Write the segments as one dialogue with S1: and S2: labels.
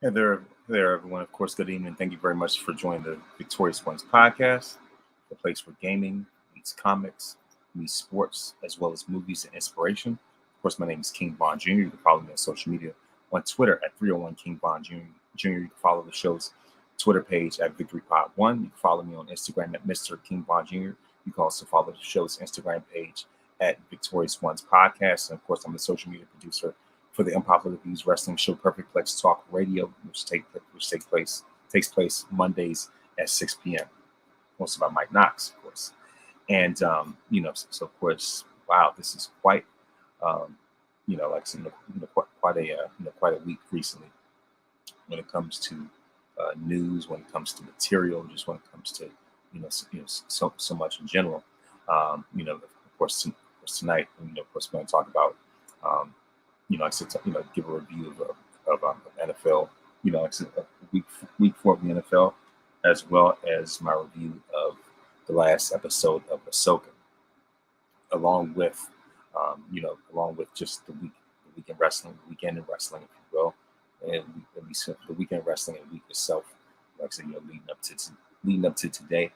S1: Hey there, everyone. Of course, good evening. Thank you very much for joining the Victorious Ones podcast, the place where gaming meets comics, meets sports, as well as movies and inspiration. Of course, my name is King Von Jr. You can follow me on social media on Twitter at 301 King Von Jr. You can follow the show's Twitter page at Victory Pod 1. You can follow me on Instagram at Mr. King Von Jr. You can also follow the show's Instagram page at Victorious Ones Podcast. And of course, I'm the social media producer for the Unpopular Views Wrestling Show Perfect Plex Talk Radio, which takes place Mondays at 6 p.m. Hosted by Mike Knox, of course. And so of course, wow, this is quite like some quite a week recently when it comes to news, when it comes to material, just when it comes to so much in general. Of course tonight, of course, we're going to talk about. I said, give a review of NFL, like I said, week 4 of the NFL, as well as my review of the last episode of Ahsoka, along with, just the weekend in wrestling, if you will, and at least the weekend wrestling and week itself, like I said, leading up to today,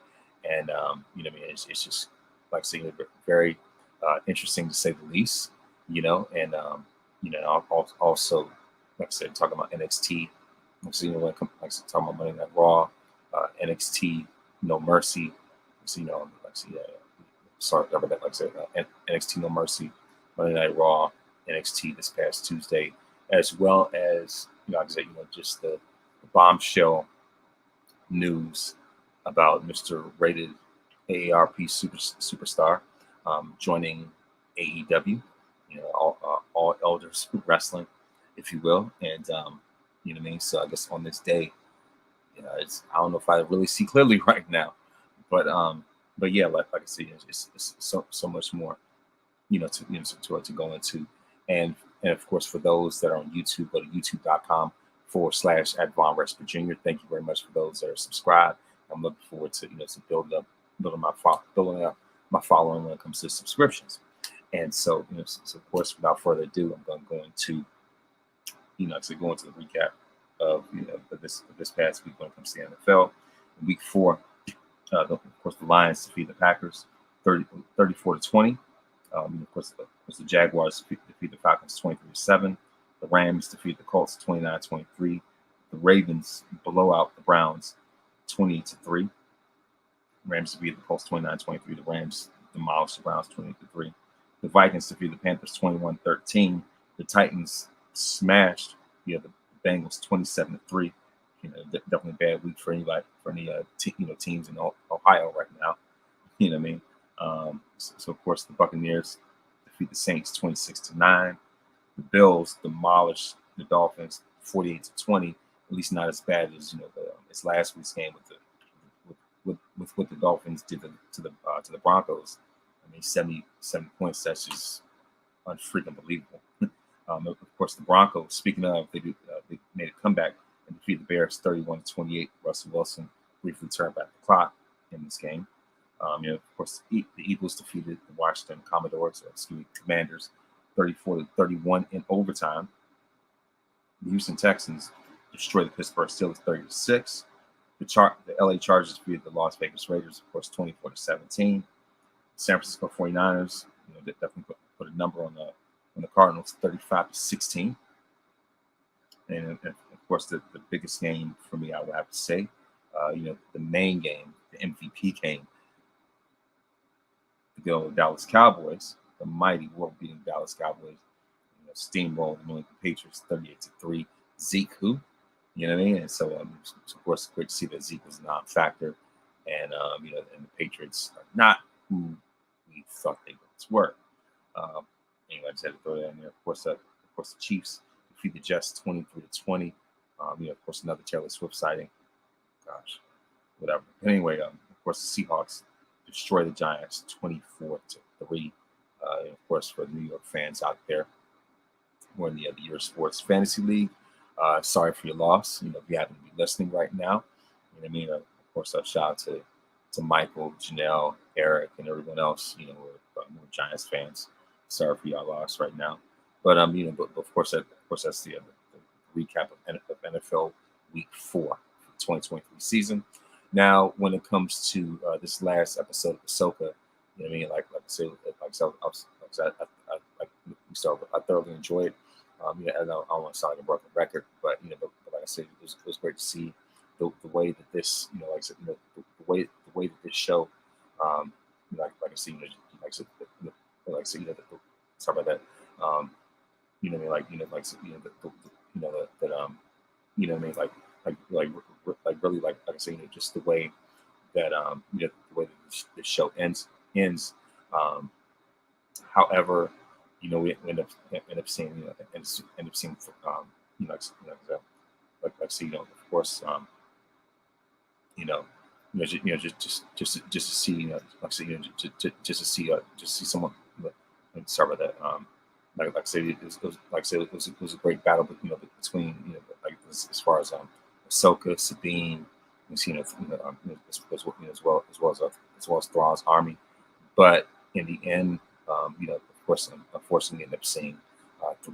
S1: and it's just like I said, very interesting to say the least, and I'll also, like I said, talking about NXT. So, when it comes, like I said, talking about Monday Night Raw, NXT No Mercy. So, sorry about that. Like I said, NXT No Mercy, Monday Night Raw, NXT this past Tuesday, as well as, like I said, just the bombshell news about Mr. Rated AARP superstar joining AEW. All elders wrestling, if you will, and what I mean. So I guess on this day, I don't know if I really see clearly right now, but yeah, like I said, it's so much more, to go into, and of course for those that are on YouTube, go to youtube.com/@VonRestJr. Thank you very much for those that are subscribed. I'm looking forward to to building up my following when it comes to subscriptions. And so, so of course, without further ado, I'm going to, go into the recap of this past week when it comes to the NFL. In week 4, of course, the Lions defeat the Packers 34-20. Of course, the Jaguars defeat the Falcons 23-7. The Rams defeat the Colts 29-23. The Ravens blow out the Browns 28-3. Rams defeat the Colts 29-23. The Rams demolished the Browns 28-3. The Vikings defeated the Panthers 21-13. The Titans smashed the Bengals 27-3. Definitely a bad week for any teams in Ohio right now. You know what I mean? So of course the Buccaneers defeat the Saints 26-9. The Bills demolished the Dolphins 48-20. At least not as bad as it's last week's game with what the Dolphins did to the Broncos. I mean, 77 points. That's just unfreaking believable. Of course, the Broncos. Speaking of, they made a comeback and defeated the Bears 31-28. Russell Wilson briefly turned back the clock in this game. Of course, the Eagles defeated the Washington Commanders 34-31 in overtime. The Houston Texans destroyed the Pittsburgh Steelers 30-6. The LA Chargers defeated the Las Vegas Raiders, of course, 24-17. San Francisco 49ers, they definitely put a number on the Cardinals, 35-16. And of course, the biggest game for me, I would have to say, the main game, the MVP game, the good old Dallas Cowboys, the mighty world-beating Dallas Cowboys, steamrolled the New England Patriots 38-3. Zeke, who, you know what I mean? And so, of course, great to see that Zeke was a non-factor, and and the Patriots are not who we thought they were. Anyway, I just had to throw that in there. Of course, the Chiefs defeat the Jets 23-20. Of course, another Taylor Swift sighting. Gosh, whatever. But anyway, of course, the Seahawks destroy the Giants 24-3. Of course, for the New York fans out there, we're in the Year Sports Fantasy League. Sorry for your loss. If you happen to be listening right now, you know what I mean. Of course, a shout out to Michael, Janelle, Eric, and everyone else. We're Giants fans. Sorry for y'all loss right now, but but of course that's the recap of NFL Week 4, 2023 season. Now, when it comes to this last episode of Ahsoka, you know what I mean? Like I said, I thoroughly enjoyed it. I don't want to sound like a broken record, but but like I said, it was great to see the way that this, like I said, the way that this show, like I said, like I said, like I said, sorry about that. Like that, really, like I said, just the way that, the way that this show ends. Um, However, we end up seeing, end up seeing, like, like say, of course, you know, just to see, like I say, just to see someone. Sorry about that. Like I said, it was a great battle, but between, like as far as Ahsoka, Sabine, as well as Thrawn's army. But in the end, of course, unfortunately, like I said,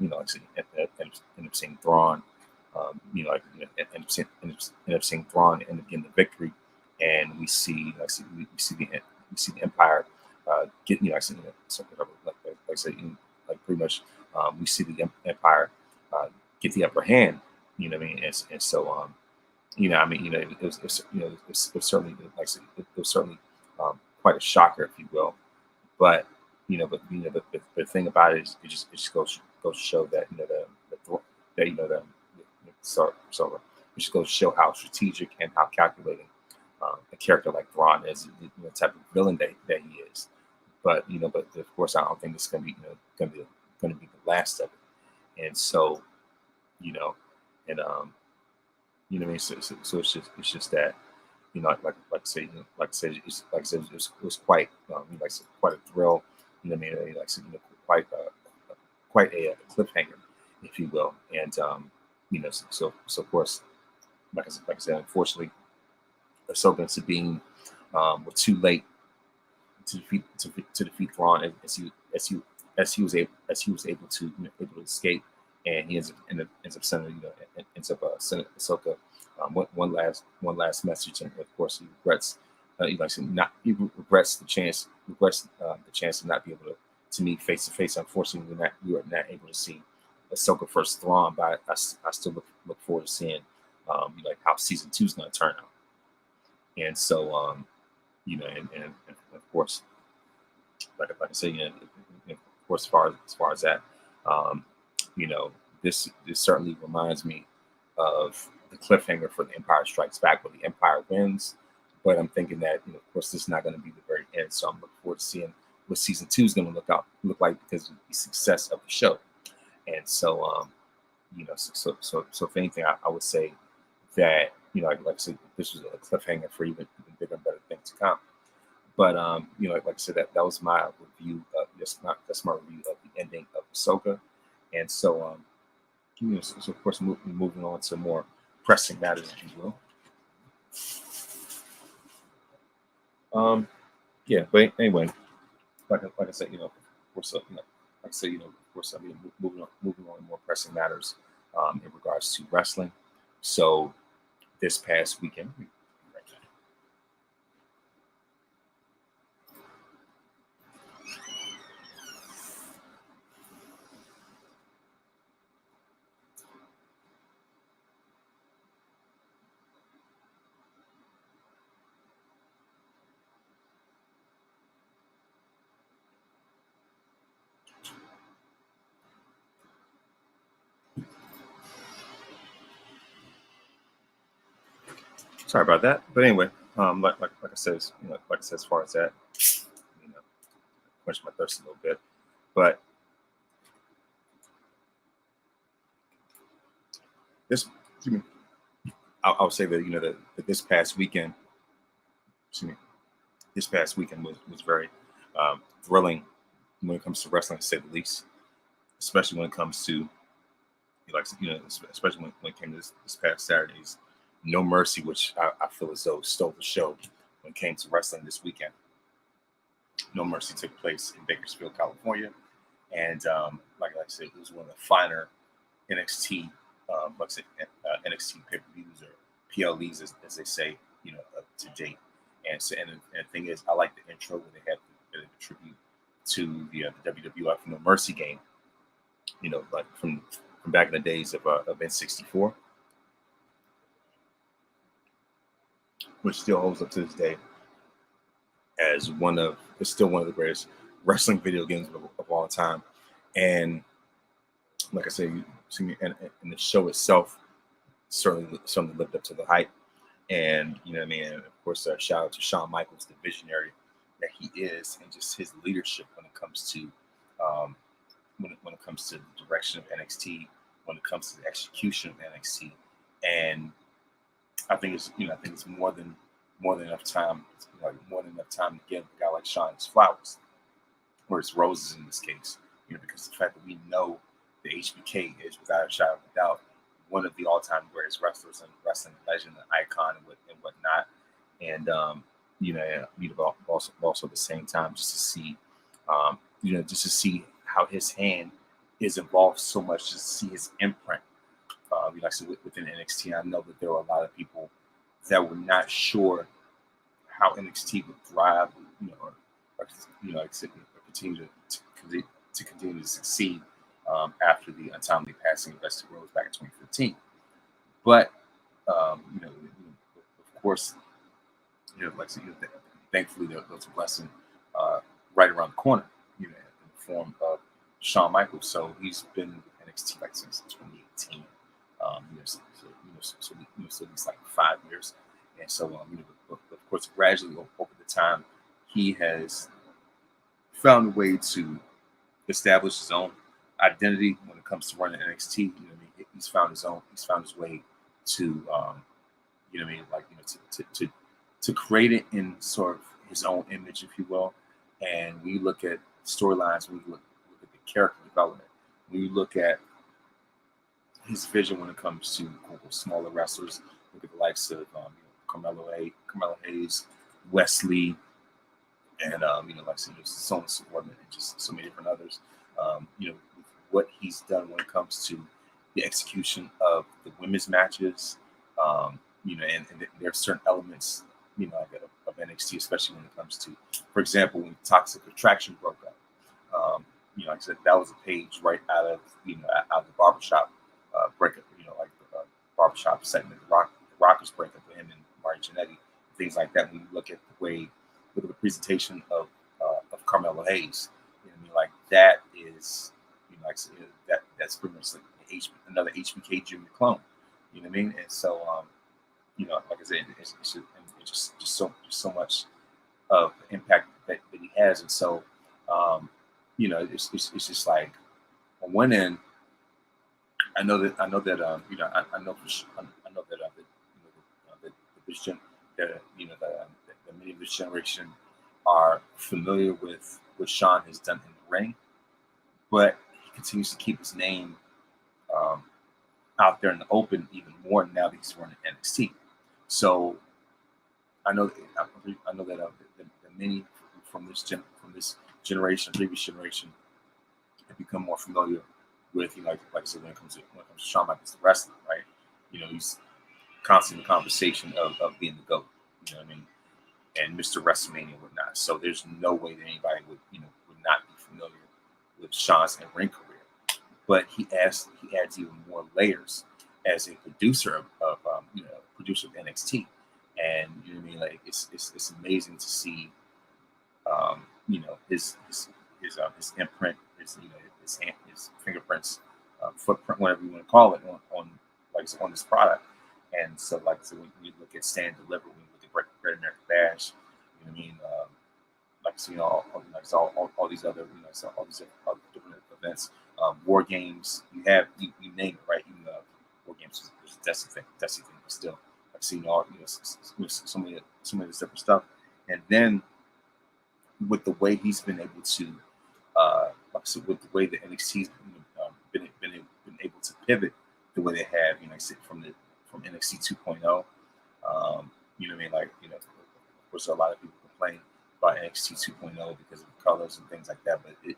S1: end up seeing Thrawn, end up seeing Thrawn end up getting the victory, and we see, we see the Empire get, like I said, like pretty much, we see the Empire get the upper hand. You know what I mean? And so, it was certainly, like I said, it was certainly quite a shocker, if you will. But the thing about it is, it just goes to show that, it just goes to show how strategic and how calculating a character like Thrawn is, the type of villain that he is. But but of course, I don't think it's going to be, going to be the last of it. And so, you know, and what I mean. So it's just that, like I say, like I said, it was quite, like I said, quite a thrill. Like I said, quite quite a cliffhanger, if you will. And so of course, like I said, unfortunately, Ahsoka and Sabine were too late to defeat Thrawn, as he was able to, able to escape, and he ends up sending Ahsoka one last message, and of course he regrets, he regrets the chance to not be able to meet face to face. Unfortunately, we were not able to see Ahsoka versus Thrawn, but I still look forward to seeing, like how season 2 is going to turn out. And so, and of course, like I said, of course, as far as that, um, this certainly reminds me of the cliffhanger for The Empire Strikes Back, where the Empire wins. But I'm thinking that, of course, this is not going to be the very end. So I'm looking forward to seeing what season 2 is going to look like, because of the success of the show. And so, so if anything, I would say that, like I said, this was a cliffhanger for even bigger and better things to come. But like I said, that was my review. That's my review of the ending of Ahsoka. And so, so of course, moving on to more pressing matters, if you will. Yeah, but anyway, like I said, of course, like I said, of course, I mean, moving on to more pressing matters in regards to wrestling. So this past weekend, sorry about that. But anyway, like I said, like I said, as far as that, quench my thirst a little bit. But this, I would say that, that this past weekend, was very thrilling when it comes to wrestling, to say the least. Especially when it comes to, especially when it came to this past Saturday's No Mercy, which I feel as though stole the show when it came to wrestling this weekend. No Mercy took place in Bakersfield, California, and like I said, it was one of the finer NXT like I said, NXT pay-per-views or PLEs, as they say, to date. And so, and the thing is, I like the intro where they have the tribute to the WWF No Mercy game, like from back in the days of N64, which still holds up to this day as it's still one of the greatest wrestling video games of all time. And like I said, and the show itself certainly lived up to the hype. And you know what I mean. And of course, shout out to Shawn Michaels, the visionary that he is, and just his leadership when it comes to when it comes to the direction of NXT, when it comes to the execution of NXT. And I think it's more than enough time, more than enough time to give a guy like Shawn his flowers, or his roses in this case, because the fact that we know the HBK is without a shadow of a doubt one of the all-time greatest wrestlers and wrestling legend and icon and whatnot. And also at the same time, just to see, just to see how his hand is involved so much, just to see his imprint. Like I said, within NXT, I know that there were a lot of people that were not sure how NXT would thrive, or continue to continue to succeed after the untimely passing of Dusty Rhodes back in 2015. But of course, like I said, thankfully there was a blessing right around the corner, in the form of Shawn Michaels. So he's been with NXT since 2018. So it's like 5 years, and so of course, gradually over the time, he has found a way to establish his own identity when it comes to running NXT. He's found his way to, to create it in sort of his own image, if you will. And we look at storylines, we look at the character development, we look at his vision when it comes to smaller wrestlers. Look at the likes of Carmelo Hayes, Wesley, and like I said, so on and so forth, and just so many different others. What he's done when it comes to the execution of the women's matches, and there are certain elements, of NXT, especially when it comes to, for example, when Toxic Attraction broke up. Like I said, that was a page right out of the barbershop breakup, barbershop segment, the Rockers breakup with him and Marty Jannetty, things like that. When you look at the presentation of Carmelo Hayes, like that is, like I said, that's pretty much like another HBK Jr. clone. You know what I mean? And so, like I said, it's just so much of the impact that he has, and so, it's just like on one end, I know that many of this generation are familiar with what Shawn has done in the ring, but he continues to keep his name out there in the open even more now that he's running NXT. So I know that the many from this generation, previous generation, have become more familiar with, like I said, when it comes to Shawn Michaels, the wrestler, right? He's constantly in the conversation of being the GOAT, you know what I mean, and Mr. WrestleMania and whatnot. So there's no way that anybody would not be familiar with Shawn's in-ring career. But he adds even more layers as a producer of NXT, and you know what I mean. Like it's amazing to see, his imprint, his fingerprints, footprint, whatever you want to call it, on this product. And so, like I said, when you look at Stand and Deliver, when you look at Great American Bash, you know what I mean. Like so, all these other, all these other different events, War Games. You name it, right? Even War Games was a Dusty thing, but still, I've seen so many of this different stuff. And then with the way he's been able to, like I said, with the way that NXT's been able to pivot the way they have, like I said, from NXT 2.0. You know what I mean? Like, of course, a lot of people complain about NXT 2.0 because of the colors and things like that, but it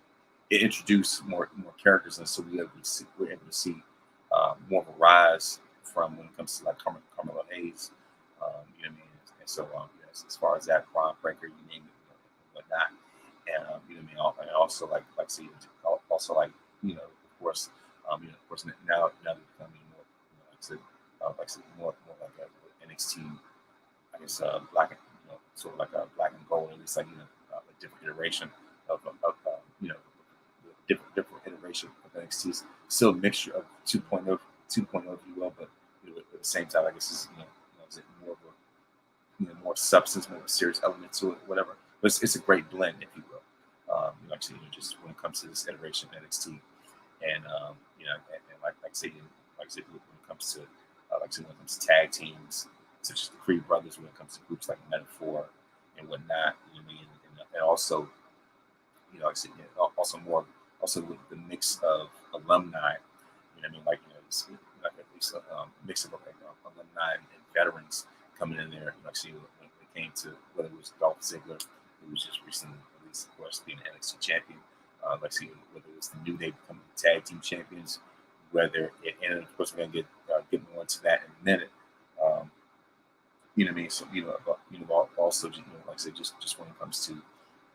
S1: introduced more characters, and so we're able to see more of a rise from when it comes to like Carmelo Hayes. You know what I mean? And so as far as that, Braun Breaker, you name it, and whatnot. And you know what I mean? And also like see, also like of course, of course now they're becoming more, like I said, more like a NXT, I guess, black, sort of like a black and gold, at least like a different iteration of different iteration of NXT. Still a mixture of 2.0, if you will, but at the same time, I guess is is it more of a more substance, more of a serious element to it, whatever. But it's a great blend, if you will. Actually, just when it comes to this iteration of NXT, and and like I say, when it comes to when it comes to tag teams, such as the Creed Brothers, when it comes to groups like Metaphor and whatnot, you know what I mean, and also like I said, also with the mix of alumni, you know what I mean, like it's like at least a mix of like alumni and veterans coming in there. Like see when it came to whether it was Dolph Ziggler, who was just recently, at least of course, being an NXT champion. Like see whether it was the New Day becoming tag team champions, whether and of course we're gonna get more into that in a minute. You know what I mean? So also like I said, just when it comes to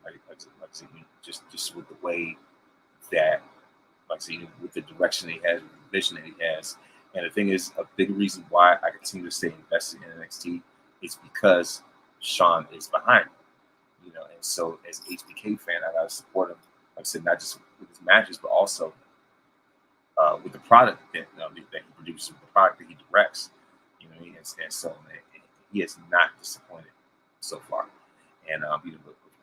S1: like I said, just with the way that like I said, with the direction that he has, with the vision that he has. And the thing is, a big reason why I continue to stay invested in NXT is because Shawn is behind him. And so as an HBK fan, I gotta support him. Like I said, not just with his matches, but also with the product that he produces, with the product that he directs. And so he has not disappointed so far. And of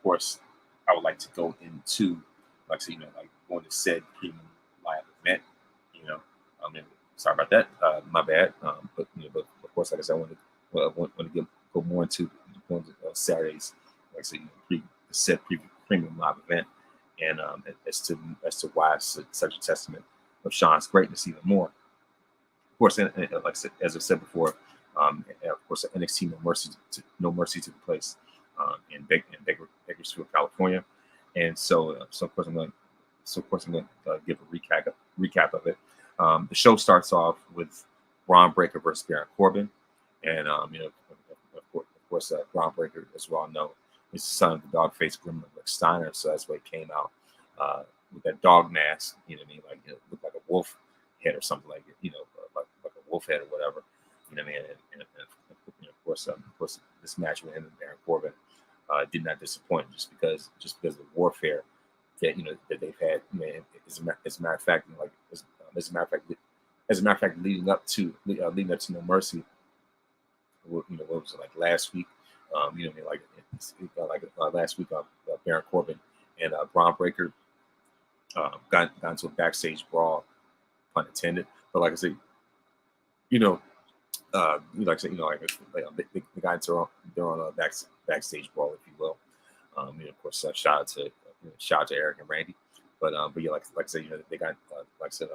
S1: course, I would like to go into like so, like going to said premium live event. And sorry about that. My bad. But of course, like I said, I want to go more into going to Saturday's, like I said, the said premium live event, and as to why it's such a testament of Shawn's greatness even more. Of course, and like I said, as I said before, and of course, NXT No Mercy took place in Bakersfield, California, and so of course I'm going to give a recap of it. The show starts off with Braun Breaker versus Baron Corbin, and of course, Braun Breaker, as we all know, is the son of the dog-faced gremlin Rick Steiner, so that's why he came out with that dog mask. You know what I mean? Like looked like a wolf head or something like it. Like a wolf head or whatever. You know what I mean? And of course, this match with him and Baron Corbin did not disappoint, just because of the warfare that that they've had. As a matter of fact, as a matter of fact, leading up to No Mercy, what was it, like last week? Last week, Baron Corbin and Braun Breaker got into a backstage brawl, pun intended. But like I said, like I said, they got into their own backstage brawl, if you will. Of course, shout out to Eric and Randy. But yeah, like I said, they got like I said,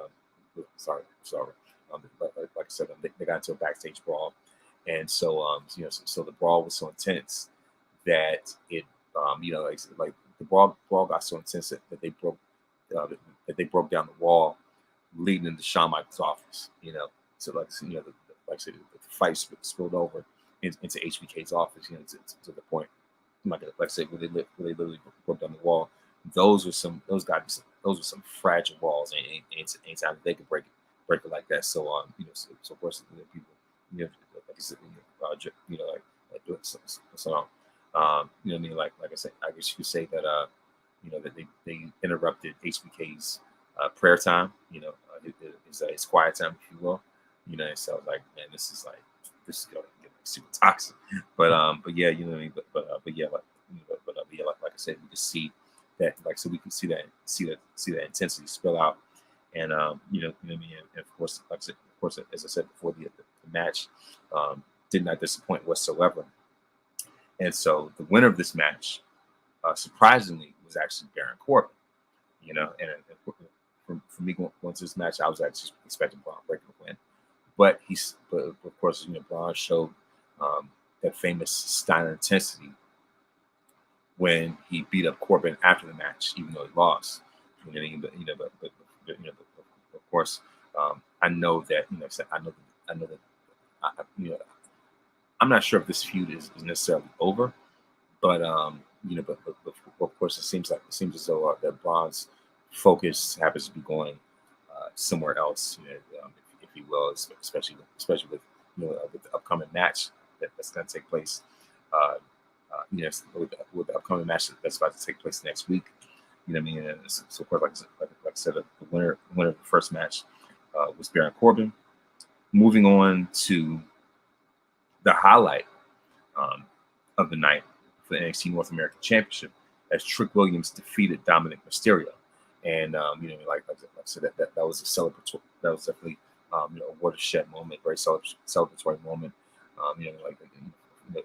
S1: sorry. Like I said, they got into a backstage brawl, and so so the brawl was so intense that it like the brawl got so intense that they broke down the wall leading into Shawn Michaels' office. So like like I said, the fight spilled over into HBK's office. To the point, like I said, where they literally broke down the wall. Those were some fragile walls, and anytime they could break it like that. So so of course people, like I said, like doing so what I mean, like I said, I guess you could say that that they interrupted HBK's prayer time, his quiet time, if you will. And so I was like, man, this is going to get super toxic. But yeah, you know what I mean. But yeah, like I said, we can see that, like, so we can see that intensity spill out, and you know what I mean. And of course, like I said, as I said before, the match did not disappoint whatsoever. And so the winner of this match, surprisingly, was actually Baron Corbin. And for me going to this match, I was actually expecting Braun Breaker to win. But of course, Braun showed that famous Steiner intensity when he beat up Corbin after the match, even though he lost. But of course, I know that I know that I'm not sure if this feud is necessarily over, but but of course it seems as though that Braun's focus happens to be going somewhere else, if you will, especially with with the upcoming match that's going to take place. Uh, with the upcoming match that's about to take place next week. You know what I mean? And so of course, like I said, the winner of the first match was Baron Corbin. Moving on to the highlight um, of the night for the NXT North American Championship, as Trick Williams defeated Dominic Mysterio. And like I said, that was a celebratory. That was definitely a watershed moment, very celebratory moment.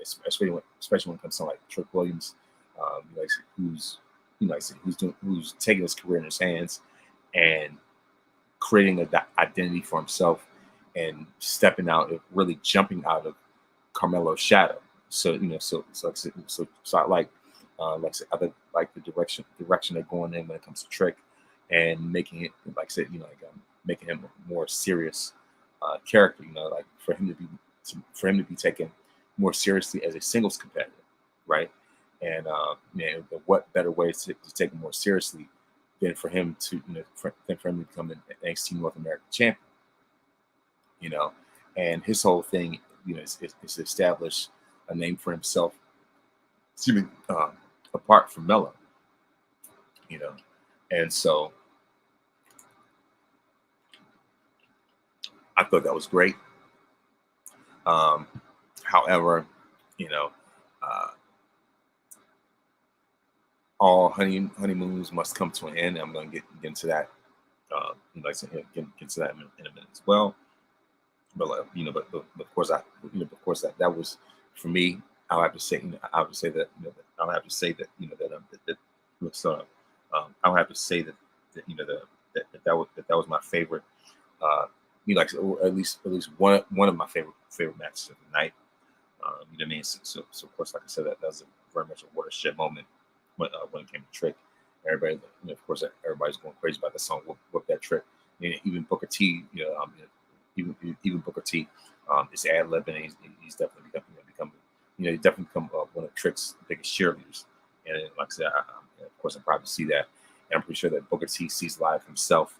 S1: Especially when it comes to like Trick Williams, who's taking his career in his hands and creating an identity for himself and stepping out, really jumping out of Carmelo's shadow. So I like I said, I like the direction they're going in when it comes to Trick, and making it, like I said, making him a more serious character. Like for him to be taken more seriously as a singles competitor, right? And what better way to take him more seriously than for him to become an NXT North American champion? And his whole thing, is to establish a name for himself, apart from Melo, and so I thought that was great. However, uh, all honeymoons must come to an end. I'm going to get into that. Like I said, get into that in a minute as well. But but of course that was for me. I'll have to say, I'll have to say that, I'll have to say that, I'll have to say that was my favorite. Or at least one of my favorite matches of the night. You know what I mean? So of course, like I said, that was very much a watershed moment when it came to Trick. Everybody, of course, everybody's going crazy about the song "Whoop That Trick." Even Booker T, even Booker T, is ad lib, and he's definitely become one of Trick's biggest cheerleaders. And like I said, of course, I probably see that, and I'm pretty sure that Booker T sees live himself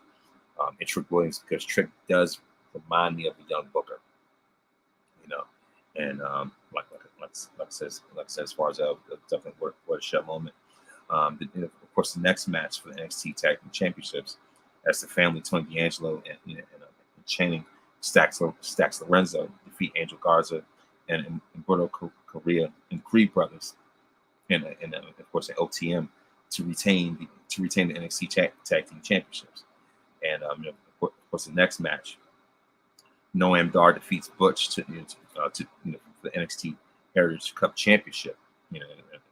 S1: in Trick Williams, because Trick does remind me of a young Booker, and like I said, as far as a definitely watershed moment. Of course, the next match for the NXT Tag Team Championships, as the family Tony D'Angelo and Channing Stacks Lorenzo defeat Angel Garza and Humberto Correa and Creed Brothers, and of course the OTM to retain the NXT Tag Team Championships. And of course, the next match, Noam Dar defeats Butch to the NXT Heritage Cup Championship.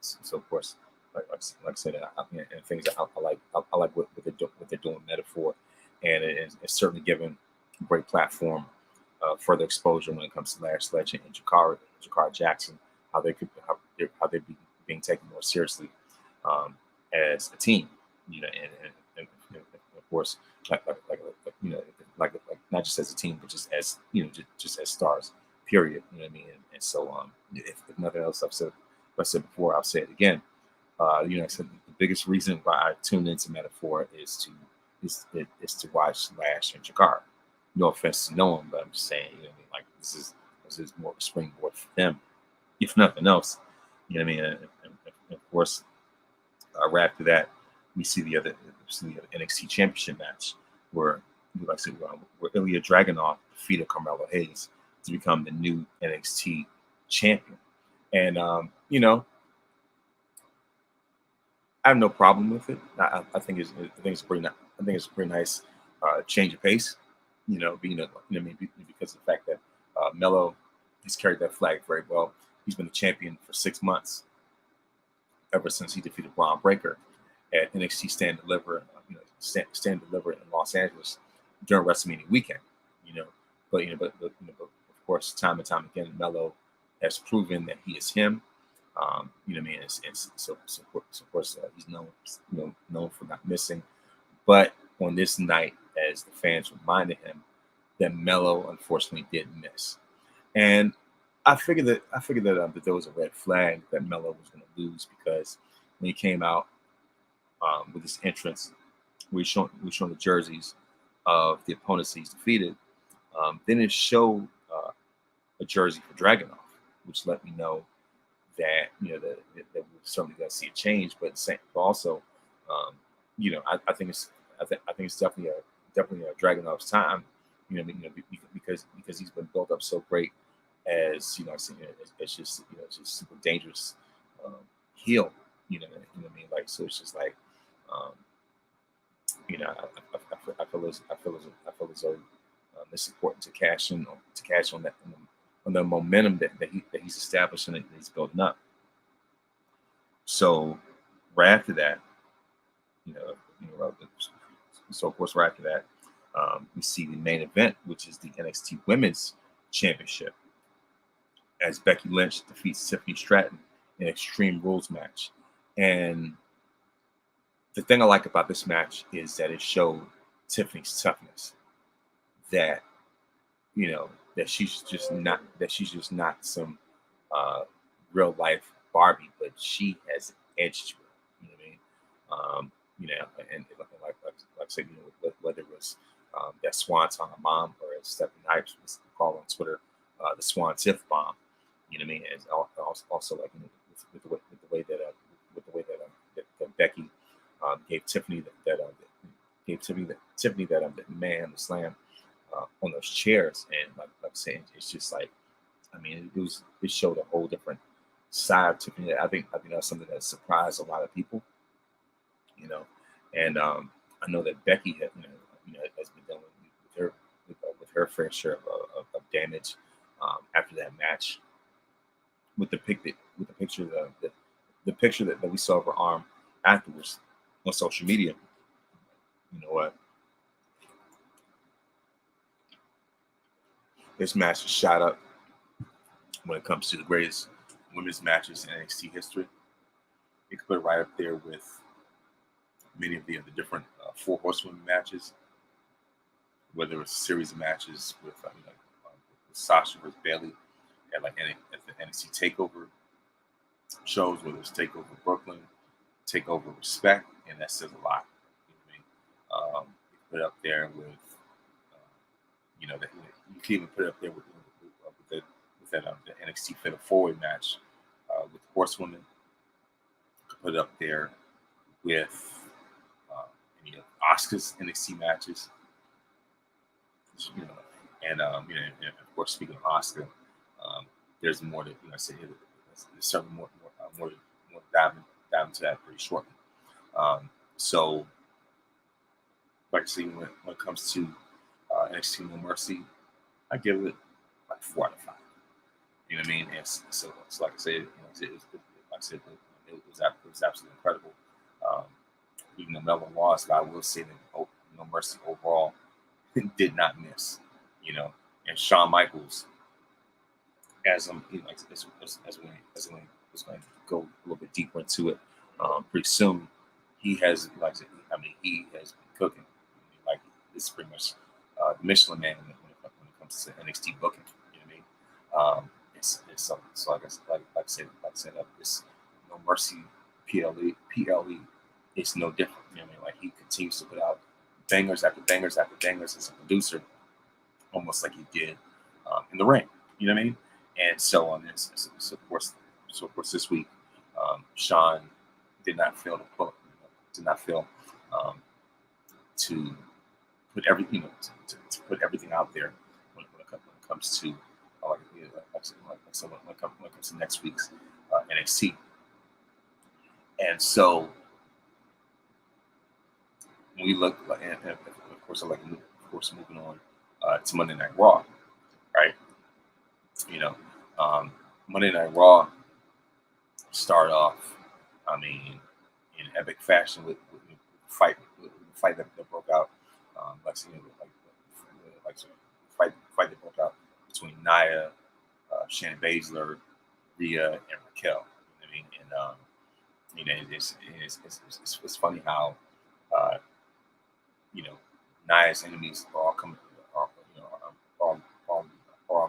S1: So of course, like I said, and things that I like what they're doing metaphor, and it's certainly given a great platform, further exposure when it comes to Lash Legend and Jakara Jackson, how they're being taken more seriously as a team, and of course, like not just as a team, but just as just as stars. Period. You know what I mean? And so, if nothing else I've said before, I'll say it again. I said the biggest reason why I tune into Metaphor is to watch Lash and Jakar. No offense to no one, but I'm just saying, like this is more of a springboard for them, if nothing else. You know what I mean? And of course, right after that, we see the other NXT Championship match where, like I said, where Ilya Dragunov defeated Carmelo Hayes to become the new NXT champion. And I have no problem with it. I think it's pretty. I think it's a pretty nice change of pace. Because of the fact that Melo has carried that flag very well. He's been the champion for 6 months, ever since he defeated Braun Breaker at NXT Stand Deliver, Stand Deliver in Los Angeles during WrestleMania weekend. But of course, time and time again, Melo has proven that he is him. So of course he's known for not missing. But on this night, as the fans reminded him that Melo unfortunately didn't miss. And that there was a red flag that Melo was going to lose, because when he came out with his entrance, we showing the jerseys of the opponents he's defeated. Then it showed a jersey for Dragunov, which let me know that that we're certainly going to see a change. But also, I think it's definitely a Dragunov's time. Because he's been built up so great as it's just it's just super dangerous heel. What I mean? Like, so it's just like um, I feel as though it's important to cash on that on the momentum that he's establishing and he's building up. So right after that, you know, so of course right after that, we see the main event, which is the NXT Women's Championship, as Becky Lynch defeats Tiffany Stratton in Extreme Rules match. And the thing I like about this match is that it showed Tiffany's toughness. That that she's just not some real life Barbie, but she has edge to her. You know what I mean? And like I said, whether it was that Swanton bomb, or as Stephanie Hypes was called on Twitter, the Swan Tiff bomb. You know what I mean? And also like with the way that Becky gave Tiffany that man the slam on those chairs, and like I'm saying, it's just like, I mean, it showed a whole different side to me. I think that's something that surprised a lot of people, and I know that Becky has been dealing with her fair share of damage after that match, with the picture that we saw of her arm afterwards on social media. You know what? This match is shot up when it comes to the greatest women's matches in NXT history. You could put it right up there with many of the different Four Horsewomen matches, whether it's a series of matches with Sasha versus Bayley at the NXT Takeover shows, whether it's Takeover Brooklyn, Takeover Respect, and that says a lot. You can put it up there with you can even put it up there with the NXT Fatal 4-Way match with the Horsewomen. You can put it up there with Asuka's NXT matches. And of course, speaking of Asuka, there's more that I say. There's certainly more to dive into that pretty shortly. So, like I say, when it comes to NXT No Mercy, I give it like 4 out of 5. You know what I mean? And so like I said, it was absolutely incredible. Even though Melvin lost, I will say that No Mercy overall did not miss. And Shawn Michaels, as I'm as we was going to go a little bit deeper into it pretty soon, he has he has been cooking. Like, this is pretty much the Michelin Man when it comes to NXT booking. You know what I mean? It's something. So like I said, this No Mercy PLE, it's no different. You know what I mean? Like, he continues to put out bangers after bangers after bangers as a producer, almost like he did in the ring. You know what I mean? And so on this, so of course this week, Shawn did not fail to put everything to put everything out there when it comes to when it comes to next week's NXT. And so when we look, and of course moving on to Monday Night Raw, right? Monday Night Raw started off, in epic fashion with the fight that broke out, fight that broke out between Nia, Shayna Baszler, Rhea, and Raquel. It's funny how Nia's enemies are all coming,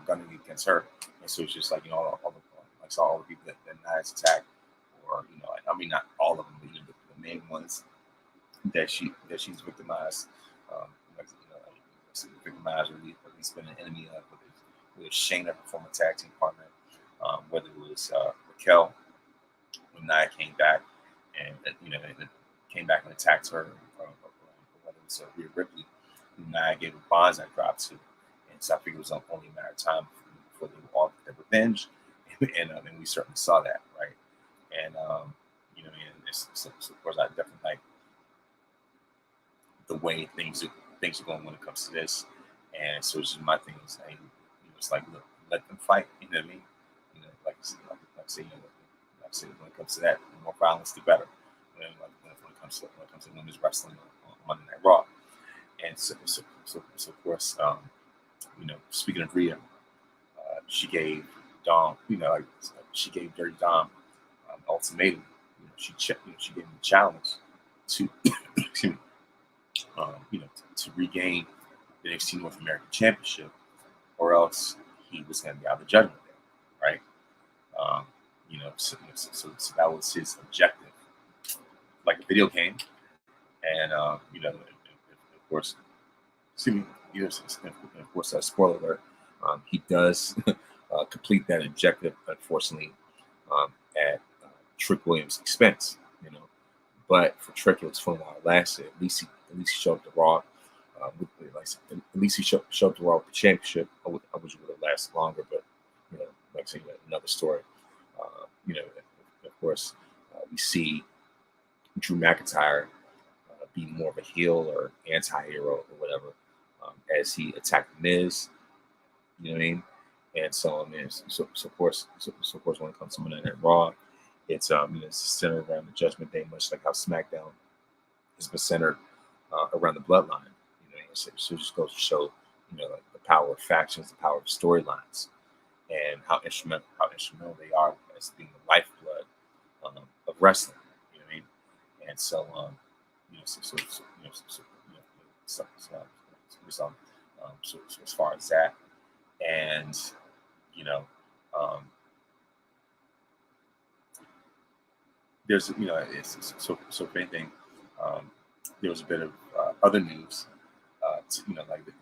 S1: gunning against her, and so it's just like all the I saw all the people that Nia's attacked, or I mean not all of them, but the main ones that she's victimized, victimized or at least been an enemy of, whether it's Shayna, her former tag team partner, whether it was Raquel when Nia came back and came back and attacked her, or whether it was Rhea Ripley, who Nia gave a bonds that dropped to, and so I figured it was only a matter of time before they all get their revenge, and we certainly saw that, right? And so of course I definitely like the way things are going when it comes to this, and so it's just my thing is, it's like, look, let them fight. You know what I mean? Like I say, when it comes to that, the more violence, the better. When it comes to women's wrestling on Monday Night Raw, and so of course, speaking of Rhea, she gave Dom, she gave Dirty Dom ultimatum. She gave him a challenge to, excuse me, to regain the NXT North American Championship, or else he was going to be out of the Judgment Day, right? So that was his objective, like a video game, and of course, excuse me, of course, spoiler alert, he does complete that objective, unfortunately, at Trick Williams' expense, But for Trick, it was fun while it lasted. At least he showed up to Raw. At least he showed up to Raw with the championship. I wish it would have lasted longer, but like I said, another story. Of course, we see Drew McIntyre be more of a heel or anti-hero or whatever, as he attacked Miz. You know what I mean? And so of course, when it comes to Monday Night Raw, it's it's centered around the Judgment Day, much like how SmackDown has been centered around the Bloodline. So it just goes to show, like the power of factions, the power of storylines, and how instrumental they are as being the lifeblood of wrestling. You know what I mean? And so so as far as that, and there's so if anything, there was a bit of other news, like the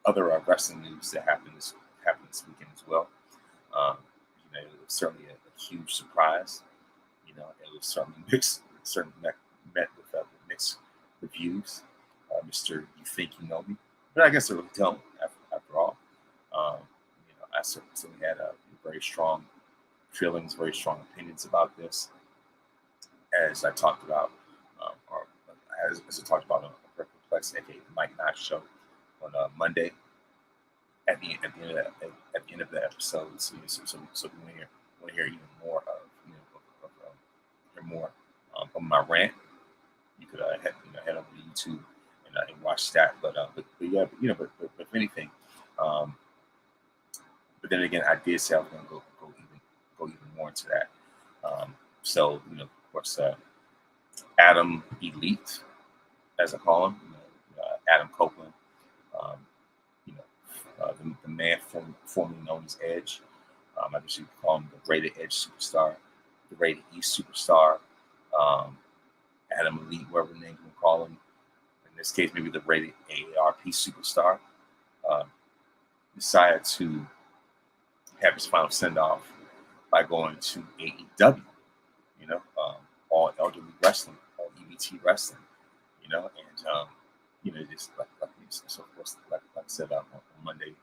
S1: other wrestling news that happened this weekend as well. It was certainly a huge surprise. It was certainly met with mixed reviews. Mr. You Think You Know Me, but I guess I really don't. After all, I certainly had very strong feelings, very strong opinions about this, as I talked about, or as I talked about on Perplex, aka the Mike Knox show on Monday. At the end of the episode, so we want to hear even more hear more of my rant. You could head over to YouTube and watch that. But if anything, but then again, I did say I was going to go even more into that. So of course, Adam Elite, as I call him, Adam Copeland, the man formerly known as Edge. I guess you could call him the Rated Edge Superstar, the Rated E Superstar, Adam Elite, whatever name you call him. In this case, maybe the Rated AARP Superstar. Decided to have his final send-off by going to AEW, all elderly wrestling, all EBT wrestling, and just like so of course, like I said on Monday,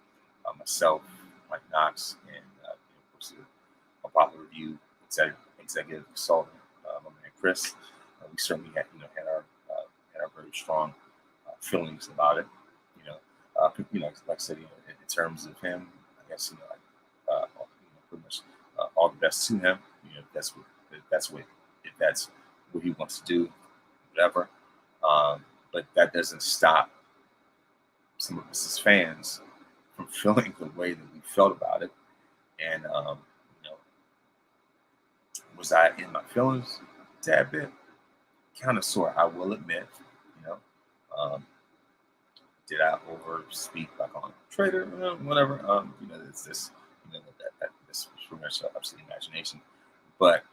S1: myself, Mike Knox, and of course a popular review executive consultant, my man Chris. We certainly had our very strong feelings about it, like I said, in terms of him, I guess pretty much all the best to him. If that's what he wants to do, whatever. But that doesn't stop some of us as fans from feeling the way that we felt about it. And was I in my feelings a tad bit? Kind of sore, I will admit. Did I over speak like on Trader? Whatever. It's this. This is pretty much up to the imagination. But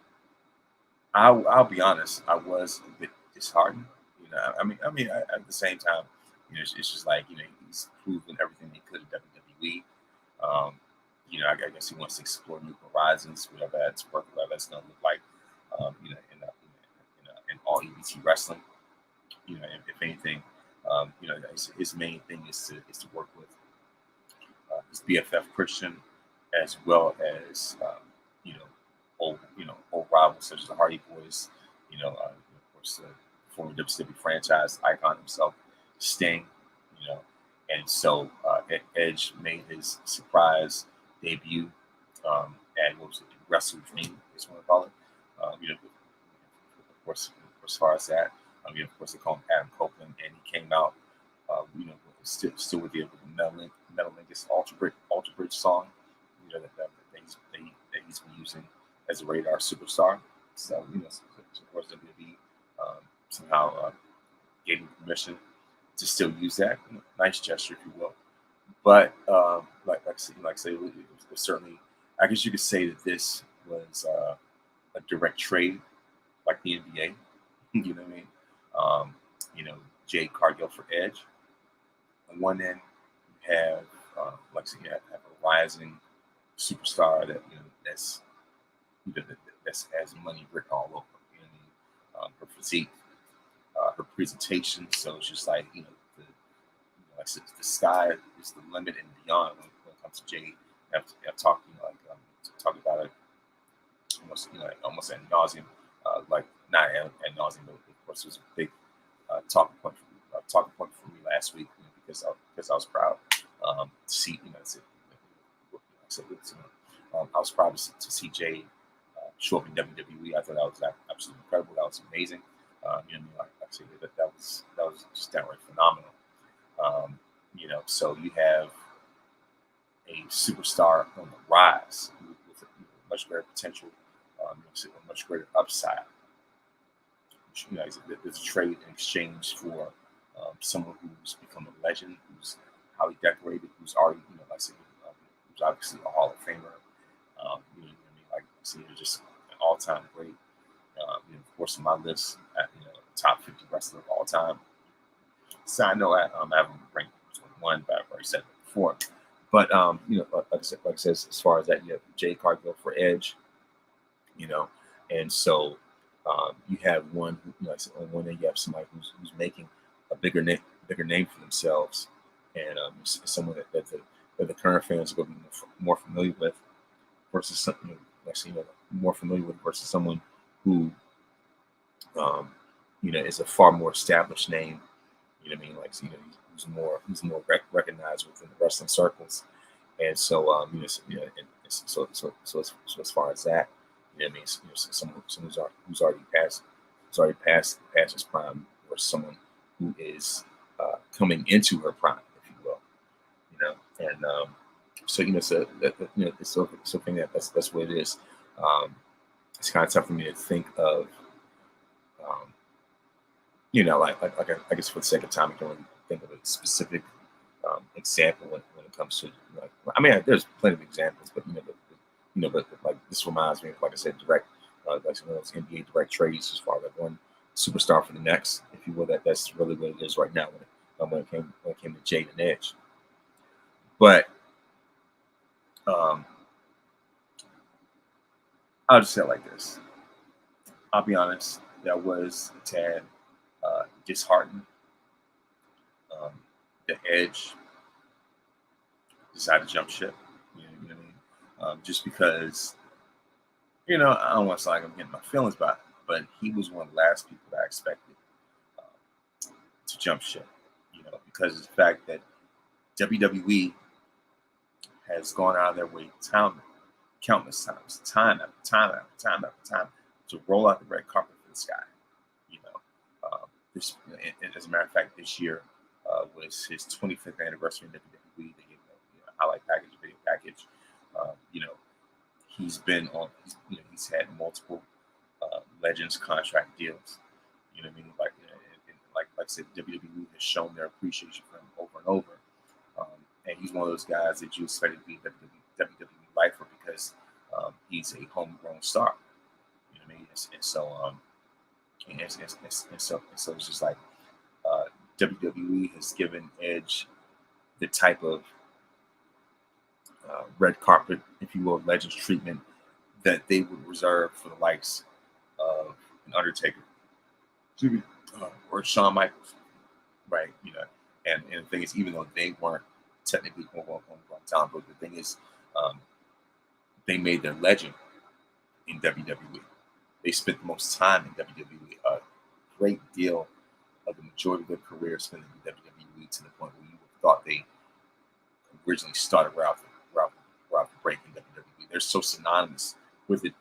S1: I'll be honest. I was a bit disheartened. At the same time, it's just like he's proven everything he could at WWE. Um, I guess he wants to explore new horizons, whatever that's working, whatever that's going to look like. In all EBT wrestling. If anything, his main thing is to work with his BFF Christian, as well as old rivals such as the Hardy Boys. Of course, the former WCW franchise icon himself, Sting. And so Edge made his surprise debut at what was it, Wrestle Dream, is what I call it. Of course, as far as that, of course, they call him Adam Copeland, and he came out, still with the Metal Lingus Ultra Bridge song, that he's been using as a radar superstar. So, of course, WWE somehow gave him permission to still use that. Nice gesture, if you will. But I say, it was certainly, I guess you could say that this was a direct trade, like the NBA. You know what I mean? Jade Cargill for Edge. On one end, you have you have a rising superstar that's has money written all over. Her physique, her presentation. So it's just like the sky is the limit and beyond when it comes to Jade. I've talked talked about it almost ad nauseum, not ad nauseum, but of course it was a big talking point for me last week because I was proud to see I was proud to see Jade show up in WWE. I thought that was absolutely incredible. That was amazing. Like I said, that was just downright phenomenal. So you have a superstar on the rise with much greater potential, a much greater upside. There's a trade in exchange for someone who's become a legend, who's highly decorated, who's already, who's obviously a Hall of Famer. Just an all-time great. Of course, on my list, top 50 wrestler of all time. So I know I have him ranked 21, but I've already said it before. But like I said, as far as that, you have Jay Cargill for Edge, and so you have one. On one end, you have somebody who's making a bigger name for themselves, and someone that the current fans are going to be more familiar with, versus something more familiar with versus someone who is a far more established name. Who's more recognized within the wrestling circles, and so so as far as that, someone who's already passed his prime, or someone who is coming into her prime, if you will, and so something that's what it is. It's kind of tough for me to think of. I guess for the sake of time, I can really think of a specific example when it comes to there's plenty of examples, but like this reminds me of, like I said, direct like some of those NBA direct trades as far as like one superstar for the next, if you will. That's really what it is right now when it came to Jade and Edge. But I'll just say it like this. I'll be honest, that was a tad disheartened. The Edge decided to jump ship. You know what I mean? Just because, I don't want to sound like I'm getting my feelings about it, but he was one of the last people that I expected to jump ship. Because of the fact that WWE has gone out of their way countless times, time after time, to roll out the red carpet for this guy. As a matter of fact, this year was his 25th anniversary in WWE. They gave him a highlight package, video package. He's been on. He's had multiple Legends contract deals. Like I said, WWE has shown their appreciation for him over and he's one of those guys that you expect to be WWE lifer because he's a homegrown star. You know what I mean? So it's just like WWE has given Edge the type of red carpet, if you will, Legends treatment that they would reserve for the likes of an Undertaker, or Shawn Michaels, right? And the thing is, even though they weren't technically homegrown talent, but the thing is, they made their legend in WWE. They spent the most time in WWE. A great deal of the majority of their career spent in WWE, to the point where you thought they originally started right off the break in WWE. They're so synonymous with it.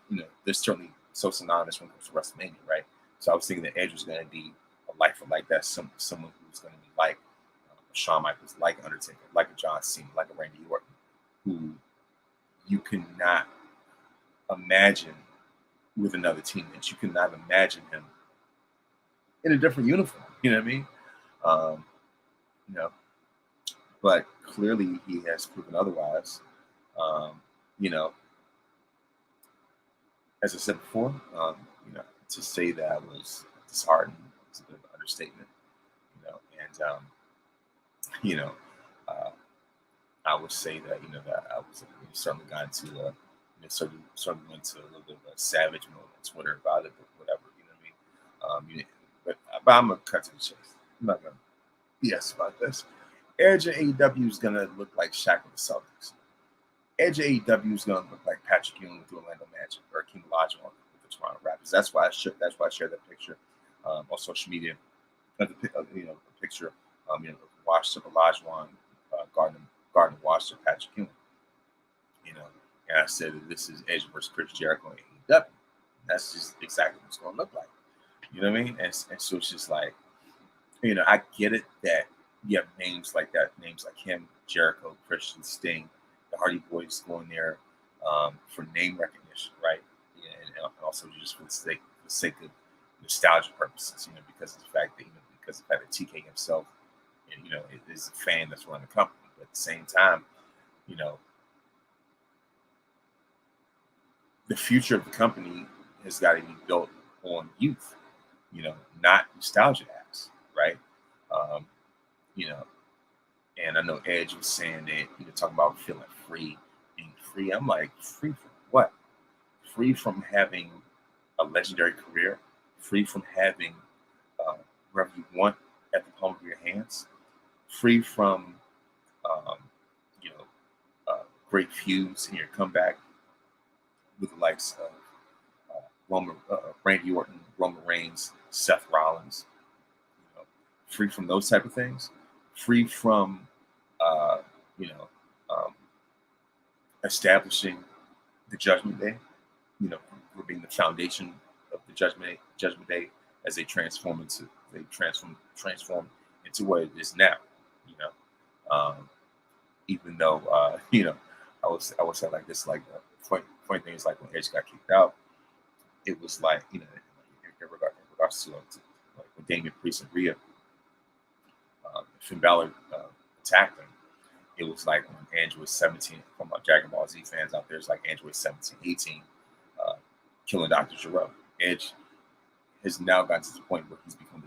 S1: They're certainly so synonymous when it comes to WrestleMania, right? So I was thinking that Edge was going to be a lifer like that, someone who's going to be like Shawn Michaels, like Undertaker, like a John Cena, like a Randy Orton, who you cannot imagine with another team. That you cannot imagine him in a different uniform. You know what I mean? But clearly he has proven otherwise. As I said before, to say that I was disheartened is a bit of an understatement. I would say that that I was certainly got into certainly went to a little bit of a savage mode on Twitter about it, but whatever. You know what I mean? But I'm gonna cut to the chase. I'm not gonna BS about this. Edge at AEW is gonna look like Shaq with the Celtics. Edge at AEW is gonna look like Patrick Ewing with the Orlando Magic, or King Olajuwon with the Toronto Raptors. That's why I shared that picture on social media. A picture of Olajuwon guarding Washington Patrick Ewing. And I said that this is Edge versus Chris Jericho in AEW. That's just exactly what it's going to look like. You know what I mean? And so it's just like, I get it that you have names like that, names like him, Jericho, Christian, Sting, the Hardy Boys going there for name recognition, right? And also just for the sake of nostalgia purposes, because of the fact that TK himself, is a fan that's running the company. But at the same time, the future of the company has got to be built on youth, not nostalgia acts, right? And I know Edge was saying that, talking about feeling free, being free. I'm like, free from what? Free from having a legendary career, free from having whatever you want at the palm of your hands, free from, great feuds in your comeback with the likes of Randy Orton, Roman Reigns, Seth Rollins, free from those type of things, free from, establishing the Judgment Day, for being the foundation of the Judgment Day as they transform into what it is now, even though, I would say like this, like funny thing is, like when Edge got kicked out, it was like, in regards to like when Damian Priest and Rhea, Finn Balor attacked him. It was like when Andrew was 17, from Dragon Ball Z fans out there, it's like Andrew was 17, 18, killing Dr. Giro. Edge has now gotten to the point where he's become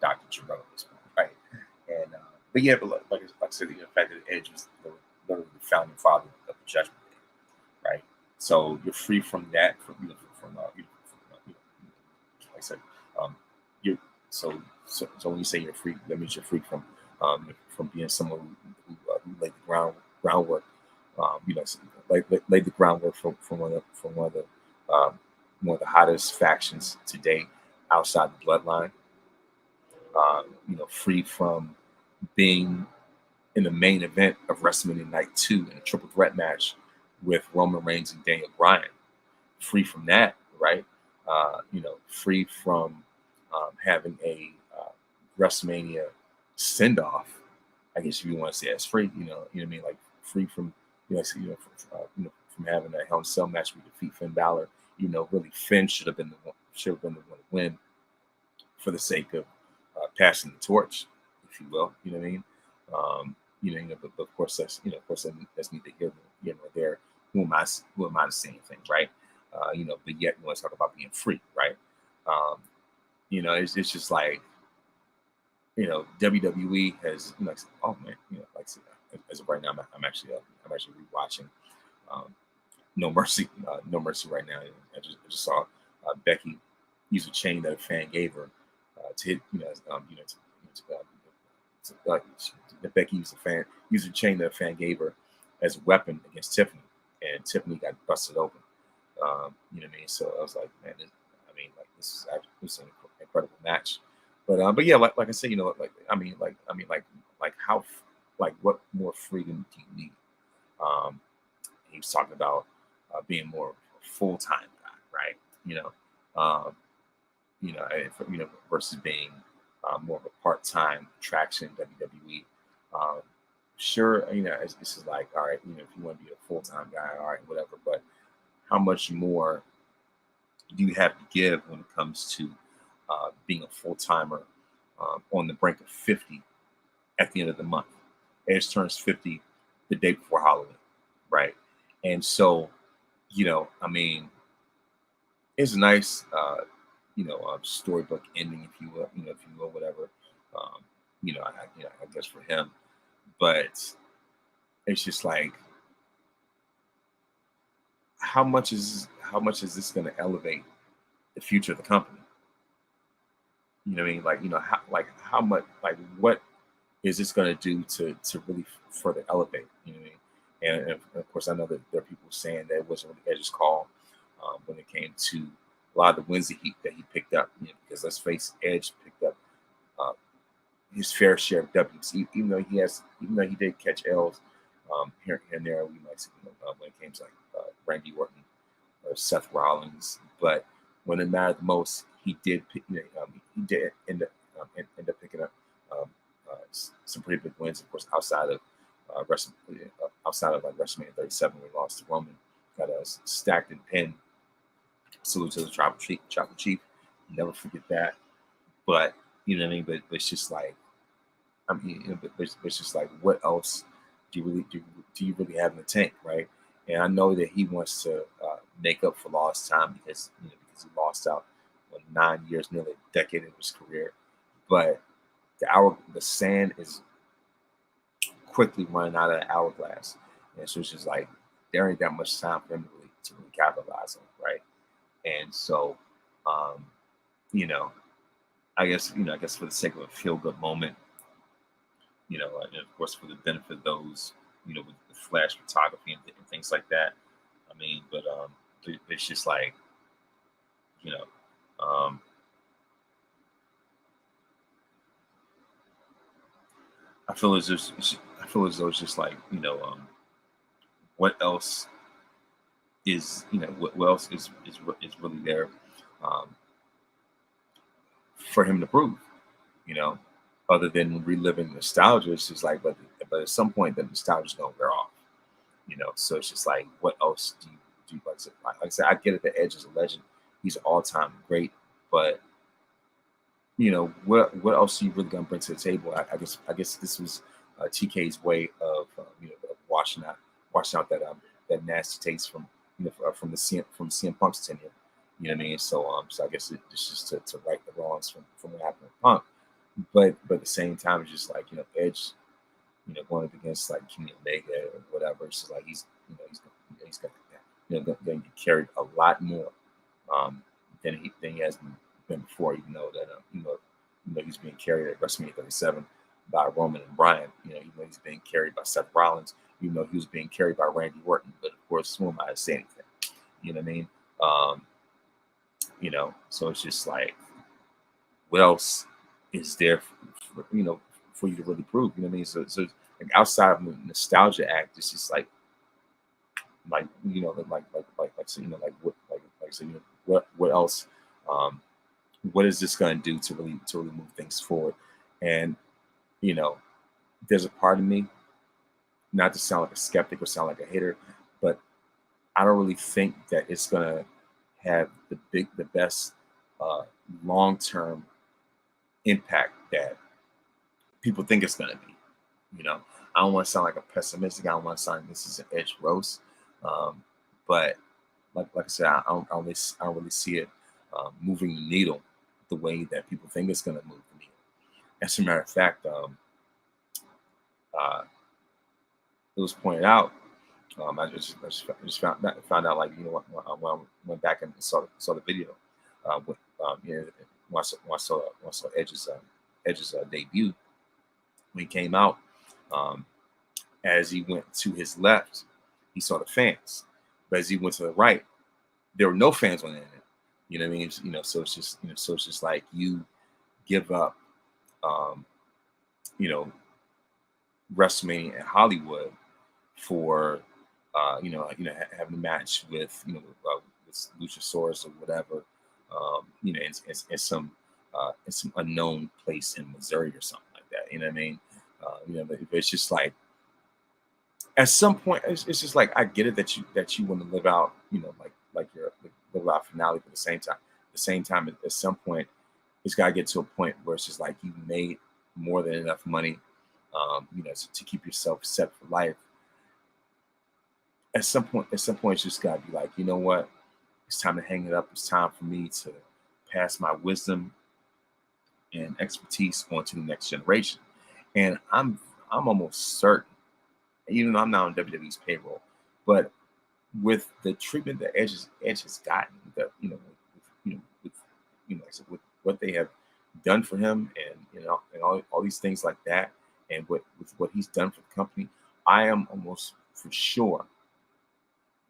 S1: Dr. Giro at this point, right? And but like I said, the fact that Edge was literally the founding father of the Judgment Day, right? So you're free from that, like I said, you're so when you say you're free, that means you're free from being someone who laid the groundwork, laid the groundwork from one of the hottest factions today outside the bloodline. Free from being in the main event of WrestleMania Night 2 in a triple threat match with Roman Reigns and Daniel Bryan. Free from that, right? Free from having a WrestleMania send-off. I guess if you want to say that's free, you know what I mean? Like free from, from having a Hell in a Cell match with defeat Finn Balor. Really Finn should have been the one to win for the sake of passing the torch, if you will. You know what I mean? but of course of course that's neither here nor there. Who am I to say anything, right? But yet we want to talk about being free, right? Um, it's just like WWE has oh man, like I said, as of right now, I'm actually rewatching um, No Mercy right now. I just saw Becky use a chain that a fan gave her to hit, Becky used a chain that a fan gave her as a weapon against Tiffany, and Tiffany got busted open. You know what I mean? So I was like, man, this is an incredible match. But yeah, like I said, like how, what more freedom do you need? Um, he was talking about being more of a full time guy, right? Um, versus being more of a part time attraction WWE. Um, sure, this is like, all right, if you want to be a full time guy, all right, whatever. But how much more do you have to give when it comes to being a full timer on the brink of 50 at the end of the month? Edge turns 50 the day before Halloween, right? And so, I mean, it's a nice, storybook ending, if you will, whatever. Um, I guess for him, but it's just like, how much is this going to elevate the future of the company? You know what I mean? How much, what is this going to do to really further elevate? You know what I mean? And of course, I know that there are people saying that it wasn't really Edge's call when it came to a lot of the wins that he picked up. Because let's face it, Edge picked up uh, his fair share of W's, even though he did catch L's here and there. We might see when it came to Randy Orton or Seth Rollins, but when it mattered the most, he did he did end up picking up um, some pretty big wins, of course, outside of like WrestleMania 37, we lost to Roman, got us stacked and pinned. Salute to the Tribal Chief. Never forget that. But you know what I mean. But it's just like, but it's just like, what else do you really have in the tank, right? And I know that he wants to make up for lost time because he lost out on 9 years, nearly a decade of his career. But the sand is quickly running out of the hourglass, and so it's just like there ain't that much time for him to really capitalize on, right? And so, um, you know, I guess for the sake of a feel good moment, and of course for the benefit of those, with the flash photography and things like that. I mean, but it's just like, you know, um, I feel as if I feel as though it's just like, what else what else is really there um, for him to prove, you know, other than reliving nostalgia. It's just like, but at some point the nostalgia's gonna wear off, So it's just like, what else do you like? Like I said, I get it. The Edge is a legend. He's an all time great, but what else are you really gonna bring to the table? I guess this was TK's way of of washing out that nasty taste from from CM Punk's tenure. You know what I mean? So I guess it's just to right the wrongs from what happened with Punk. But at the same time, it's just like, Edge, going up against like Kenny Omega or whatever. It's just like he's got going to get carried a lot more um, than he has been before. Even though that he's being carried at WrestleMania 37 by Roman and Bryan. Even though he's being carried by Seth Rollins. Even though he was being carried by Randy Orton. But of course, who am I to say anything? You know what I mean? Um, so it's just like, what else is there for you to really prove? You know what I mean? So like, outside of the nostalgia act, it's just like so, so, what else what is this going to do to really move things forward? And you know there's a part of me, not to sound like a skeptic or sound like a hater, but I don't really think that it's going to have the best uh, long term impact that people think it's going to be. You know, I don't want to sound like a pessimistic. I don't want to sound like this is an edge roast. But like I said, I don't really see it moving the needle the way that people think it's going to move the needle. As a matter of fact, it was pointed out. I just found out, like, when I went back and saw the video, with when I saw Edge's debut when he came out. Um, as he went to his left, he saw the fans, but as he went to the right, there were no fans on the end. You know what I mean? So it's just like you give up, um, you know, WrestleMania in Hollywood for having a match with with Luchasaurus or whatever, in some unknown place in Missouri or something like that. You know what I mean? But it's just like at some point, it's just like I get it that you want to live out, like your live out finale, but at the same time, at some point, it's got to get to a point where it's just like you made more than enough money, to keep yourself set for life. At some point, it's just got to be like, you know what? It's time to hang it up. It's time for me to pass my wisdom and expertise on to the next generation. And I'm almost certain, even though I'm not on WWE's payroll, but with the treatment that Edge has gotten, that like I said, with what they have done for him, and and all these things like that, and with what he's done for the company, I am almost for sure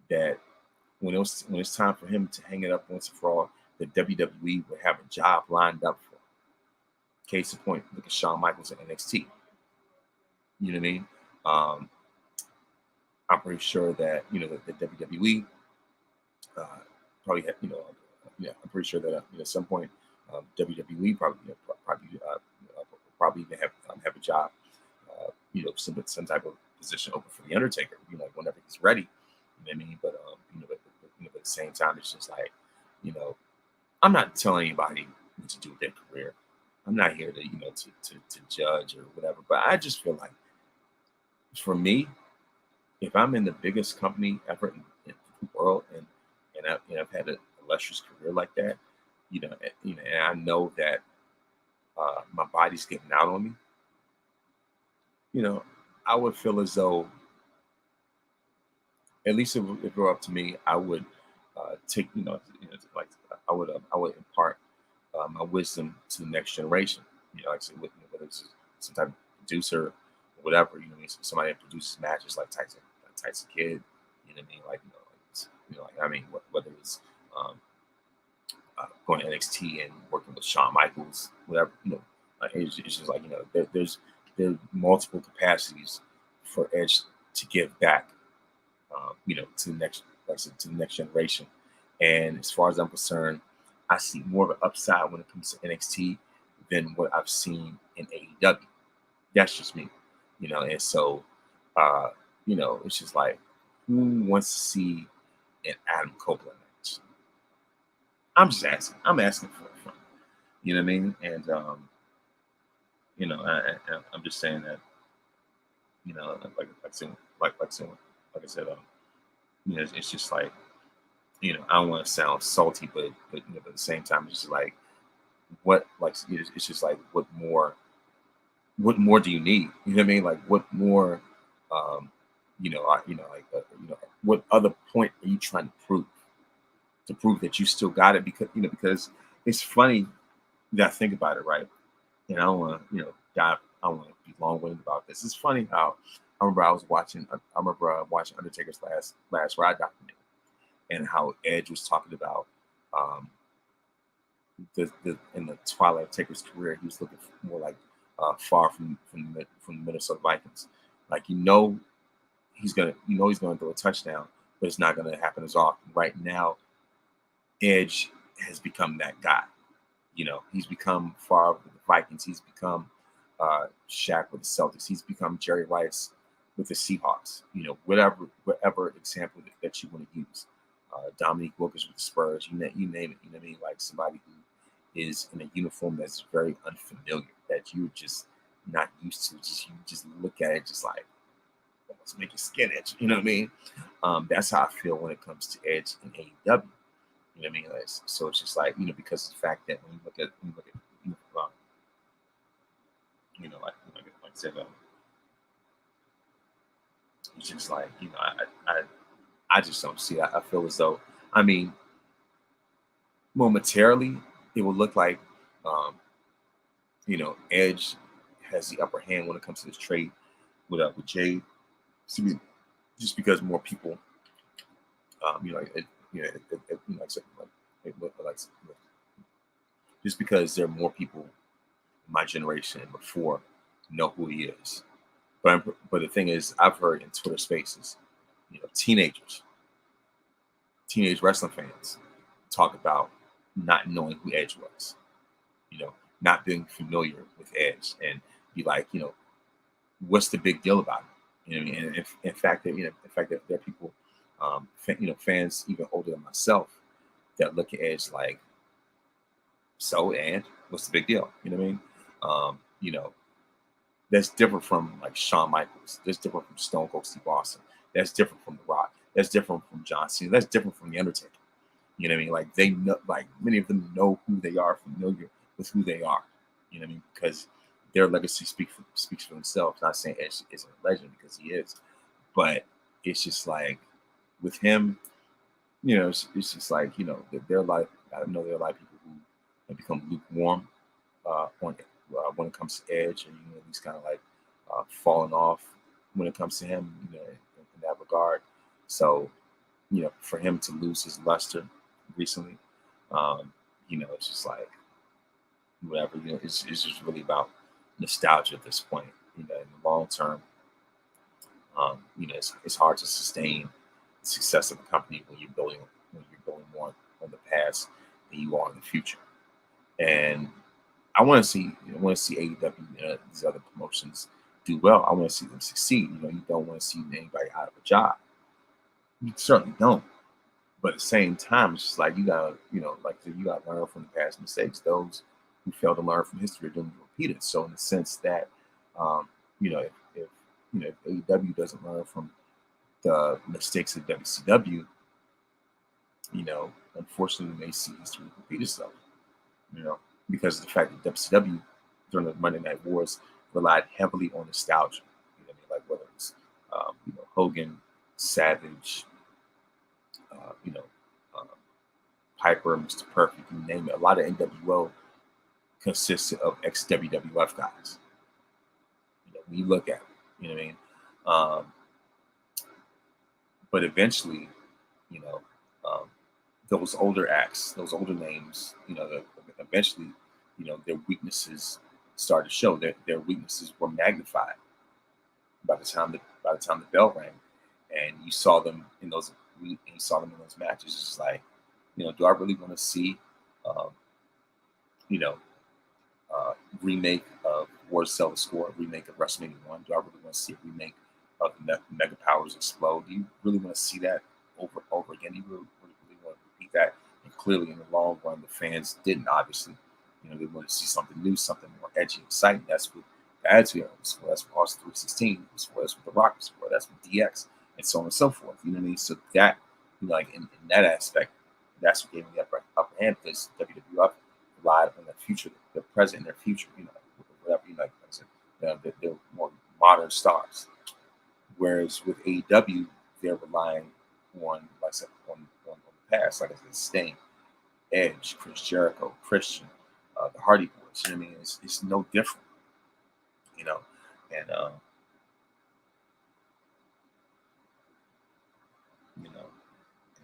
S1: that when it's time for him to hang it up once and for all, the WWE would have a job lined up for him. Case in point, look at Shawn Michaels at NXT. You know what I mean? I'm pretty sure that the WWE probably had, I'm pretty sure that at some point WWE probably even have a job, some type of position open for the Undertaker, whenever he's ready. You know what I mean? But at the same time, it's just like, I'm not telling anybody what to do with their career. I'm not here to to judge or whatever. But I just feel like, for me, if I'm in the biggest company ever in the world, and I've had an illustrious career like that, and I know that my body's getting out on me, I would feel as though, at least if it were up to me, I would take, like I would impart my wisdom to the next generation. Like I said, whether it's some type of producer or whatever, somebody that produces matches like Tyson Kidd, you know what I mean? Whether it's going to NXT and working with Shawn Michaels, whatever, it's just like, there's multiple capacities for Edge to give back, to the next, like I said, to the next generation. And as far as I'm concerned, I see more of an upside when it comes to NXT than what I've seen in AEW. That's just me, And so, it's just like, who wants to see an Adam Copeland match? I'm just asking. I'm asking for it. You know what I mean? And I'm just saying that, like I said, like I said, it's just like, I don't want to sound salty, but at the same time, it's just like, it's just like, what more do you need? You know what I mean? Like, what more, what other point are you trying to prove? To prove that you still got it, because it's funny that I think about it, right? And I don't want to, I don't want to be long-winded about this. It's funny how I remember watching Undertaker's last ride documentary, and how Edge was talking about in the twilight of Taker's career, he was looking more like far from the Minnesota Vikings. Like, he's gonna throw a touchdown, but it's not gonna happen as often. Right now, Edge has become that guy. He's become far with the Vikings. He's become Shaq with the Celtics. He's become Jerry Rice with the Seahawks. Whatever example that you want to use. Dominique Wilkins with the Spurs. You name it. You know what I mean? Like, somebody who is in a uniform that's very unfamiliar, that you're just not used to. You just look at it just like, let's make it skin Edge. You know what I mean? That's how I feel when it comes to Edge and AEW. You know what I mean? So it's just like, because of the fact that when you look at like I said, it's just like, I just don't see it. I feel as though, I mean, momentarily, it will look like, Edge has the upper hand when it comes to this trade with Jade. Just because more people, just because there are more people in my generation and before know who he is. But the thing is, I've heard in Twitter Spaces, teenage wrestling fans talk about not knowing who Edge was, not being familiar with Edge, and be like, what's the big deal about it? You know what I mean? And in fact that there are people, fans even older than myself, that look at Edge like, so, and what's the big deal? You know what I mean? That's different from like Shawn Michaels. That's different from Stone Cold Steve Austin. That's different from The Rock. That's different from John Cena. That's different from The Undertaker. You know what I mean? Like they know, like many of them know who they are, familiar with who they are. You know what I mean? Because their legacy speaks for themselves. Not saying Edge isn't a legend, because he is, but it's just like with him, it's just like, there are a lot. I know there are a lot of people who have become lukewarm when it comes to Edge, and he's kind of like falling off when it comes to him, in that regard. So, for him to lose his luster recently, it's just like whatever. It's just really about nostalgia at this point. In the long term, it's hard to sustain the success of a company when you're building more on the past than you are in the future. And I want to see AEW and these other promotions do well. I want to see them succeed. You don't want to see anybody out of a job. You certainly don't. But at the same time, it's just like you gotta learn from the past mistakes. Those who fail to learn from history don't repeat it. So in the sense that, if AEW doesn't learn from the mistakes of WCW, unfortunately, we may see history repeat itself. Because of the fact that WCW during the Monday Night Wars relied heavily on nostalgia. You know what I mean? Like whether it's Hogan, Savage, Piper, Mr. Perfect, you name it. A lot of NWO consists of ex-WWF guys. When you look at it, you know what I mean? But eventually, those older acts, those older names, eventually, their weaknesses started to show. Their weaknesses were magnified by the time the bell rang, and you saw them in those matches. It's just like, do I really want to see, remake of War Cell the Score, remake of WrestleMania 1? Do I really want to see a remake of Mega Powers Explode? Do you really want to see that over and over again? Do you really want to repeat that? And clearly, in the long run, the fans didn't. Obviously, they want to see something new, something more edgy, exciting. That's what the Attitude Era was for. That's what Austin 316 was for. That's what The Rock was for. That's what DX, and so on and so forth. You know what I mean? So that, like in that aspect, that's what gave me the upper hand, because WWF relied on their future, their present, and their future. Whatever, like I said, they're more modern stars. Whereas with AEW, they're relying on, like I said, on the past, like I said, Sting, Edge, Chris Jericho, Christian, the Hardy Boys. You know what I mean? It's no different, and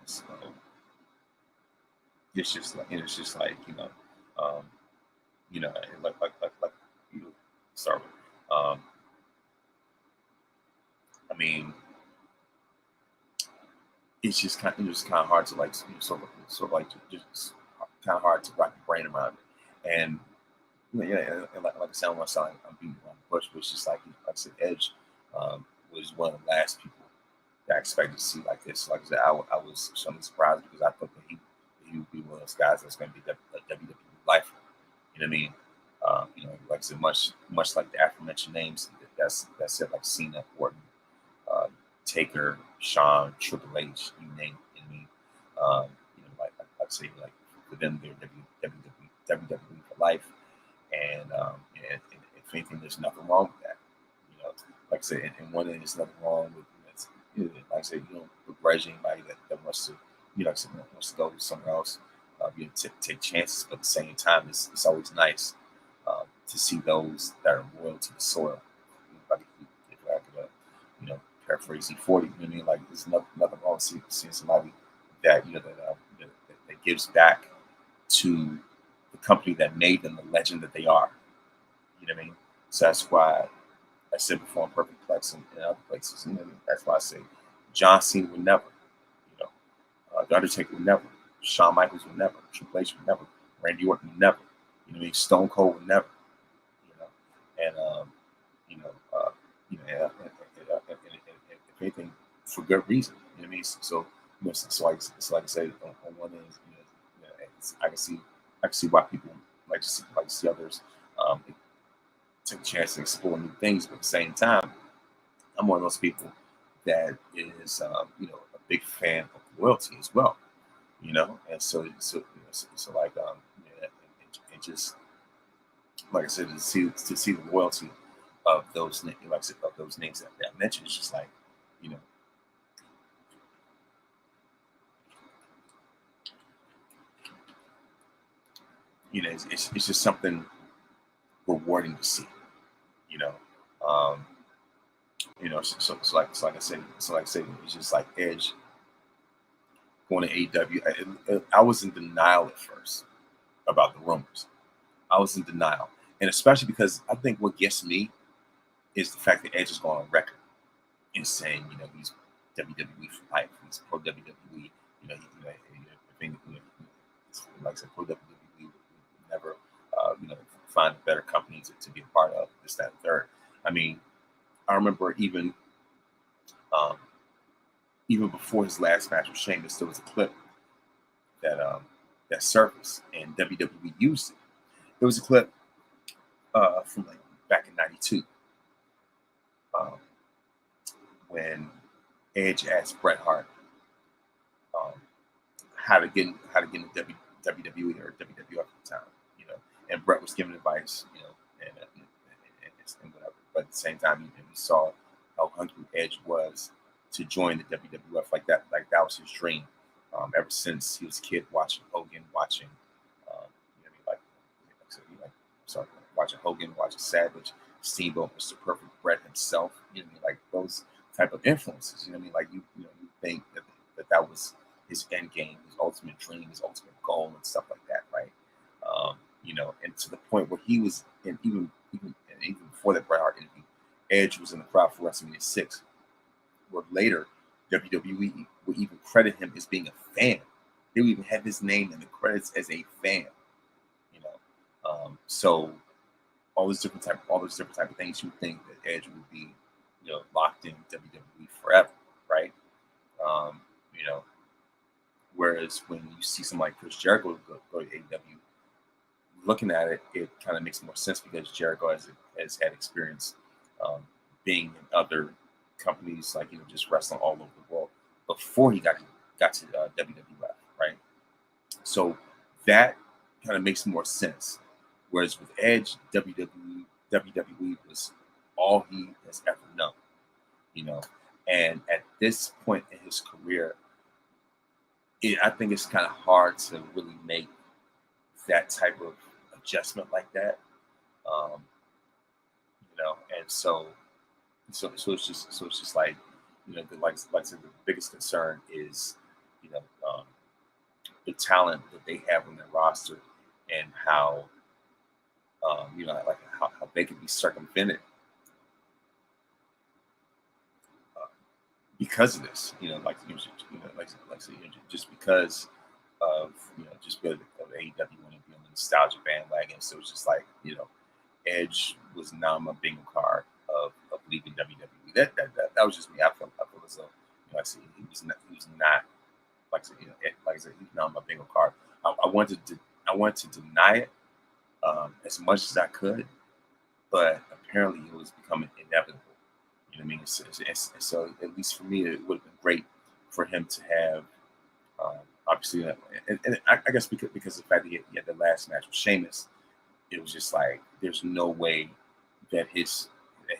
S1: so it's just like um, like you start with. I mean, it's just kind of hard to like sort of like just kind of hard to wrap your brain around it. And and like I said, I'm beating around the bush, but it's just like I said, Edge was one of the last people that I expected to see like this. Like I said, I was somewhat surprised, because I thought that he would be one of those guys that's going to be a WWE lifer. You know what I mean? Like I said, much like the aforementioned names, that's it, like Cena, Orton, Taker, Shawn, Triple H, you name it. I mean, like I say, like for them, they're WWE for life, and if anything, there's nothing wrong with that. Like I said, and one thing, there's nothing wrong with like I said, begrudge anybody that wants to, like I said, wants to go somewhere else, take chances. But at the same time, it's always nice to see those that are loyal to the soil. Like if I could, paraphrase E40, I mean, like there's nothing wrong with seeing somebody that that gives back to the company that made them the legend that they are. You know what I mean? So that's why I said before on Perfect Plex and other places. That's why I say John Cena would never. The Undertaker would never. Shawn Michaels would never. Triple H would never. Randy Orton would never. You know what I mean? Stone Cold would never. And if anything, for good reason. You know what I mean? So like I say, on one end, I can see why people like to see others take a chance to explore new things. But at the same time, I'm one of those people that is a big fan of loyalty as well. And so like and just like I said, to see the loyalty of those like I said, of those names that I mentioned, it's just like you know it's just something rewarding to see. you know um so like I said, it's just like Edge going to AEW. I was in denial at first about the rumors. I was in denial, and especially because I think what gets me is the fact that Edge is going on record and saying, he's WWE for life, he's pro WWE. I think, like I said, pro WWE would never, find a better company to be a part of. This, that, and third. I mean, I remember um, even before his last match with Sheamus, there was a clip that surfaced, and WWE used it. There was a clip from like back in '92 um, when Edge asked Bret Hart um, how to get into WWE or WWF at the time, and Bret was giving advice, and whatever. But at the same time, he saw how hungry Edge was to join the WWF, like that was his dream. Ever since he was a kid, watching Hogan, watching, watching Hogan, watching Savage, Steamboat, Mr. Perfect, Bret himself. Like those type of influences. You think that was his end game, his ultimate dream, his ultimate goal, and stuff like that, right? And to the point where he was, and even before that Bret Hart interview, Edge was in the crowd for WrestleMania 6, where later WWE would even credit him as being a fan. They would even have his name in the credits as a fan. So all those different type of things, you think that Edge would be, locked in WWE forever, right? Um, you know, Whereas when you see somebody like Chris Jericho go to AEW, looking at it, it kind of makes more sense because Jericho has had experience being in other companies, like just wrestling all over the world before he got to WWF, right? So that kind of makes more sense. Whereas with Edge, WWE was all he has ever known, And at this point in his career, I think it's kind of hard to really make that type of adjustment like that, um, And so it's just like, like I said, the biggest concern is, you know, um, the talent that they have on their roster and how, like how they can be circumvented uh, because of this, just because of just because of AEW wanting to be on the nostalgia bandwagon. So it's just like Edge was now my bingo card of leaving WWE. That was just me. I feel as though I see he was not like I said, like I said, he's not my bingo card. I wanted to deny it as much as I could, but apparently it was becoming inevitable. You know what I mean? So at least for me, it would have been great for him to have, obviously, and I guess because of the fact that he had the last match with Sheamus, it was just like there's no way that his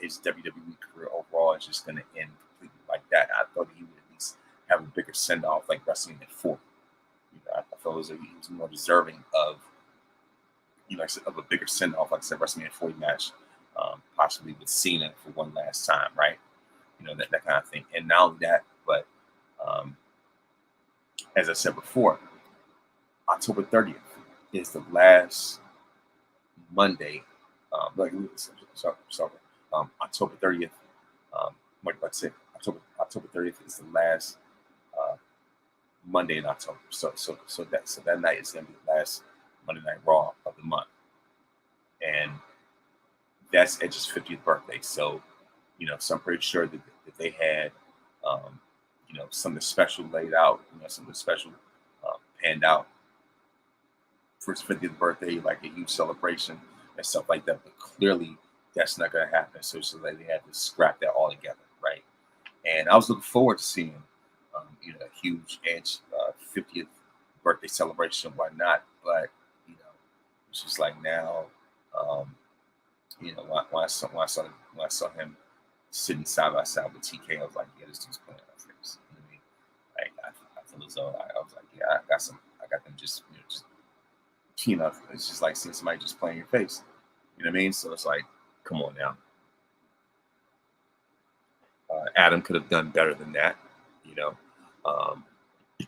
S1: WWE career overall is just going to end completely like that. I thought he would at least have a bigger send off, like WrestleMania 4. I felt as though he was more deserving of, like I said, of a bigger send off, like I said, WrestleMania 40 match, possibly with Cena for one last time, right? That kind of thing. And not only that, but um, as I said before, October 30th is the last Monday. Sorry, October 30th. Like I said, October 30th is the last Monday in October. So that night is going to be the last Monday Night Raw of the month, and that's Edge's 50th birthday. So so I'm pretty sure that they had something special laid out, something special panned out for his 50th birthday, like a huge celebration and stuff like that. But clearly, that's not going to happen. So they had to scrap that all together, right? And I was looking forward to seeing, a huge Edge 50th birthday celebration and whatnot. But it's just like now, when I saw him sitting side by side with TK, I was like, yeah, this dude's playing our face. You know what I mean? Like I feel as though I was like, yeah, I got them just it's just like seeing somebody just playing your face. You know what I mean? So it's like, come on now. Adam could have done better than that.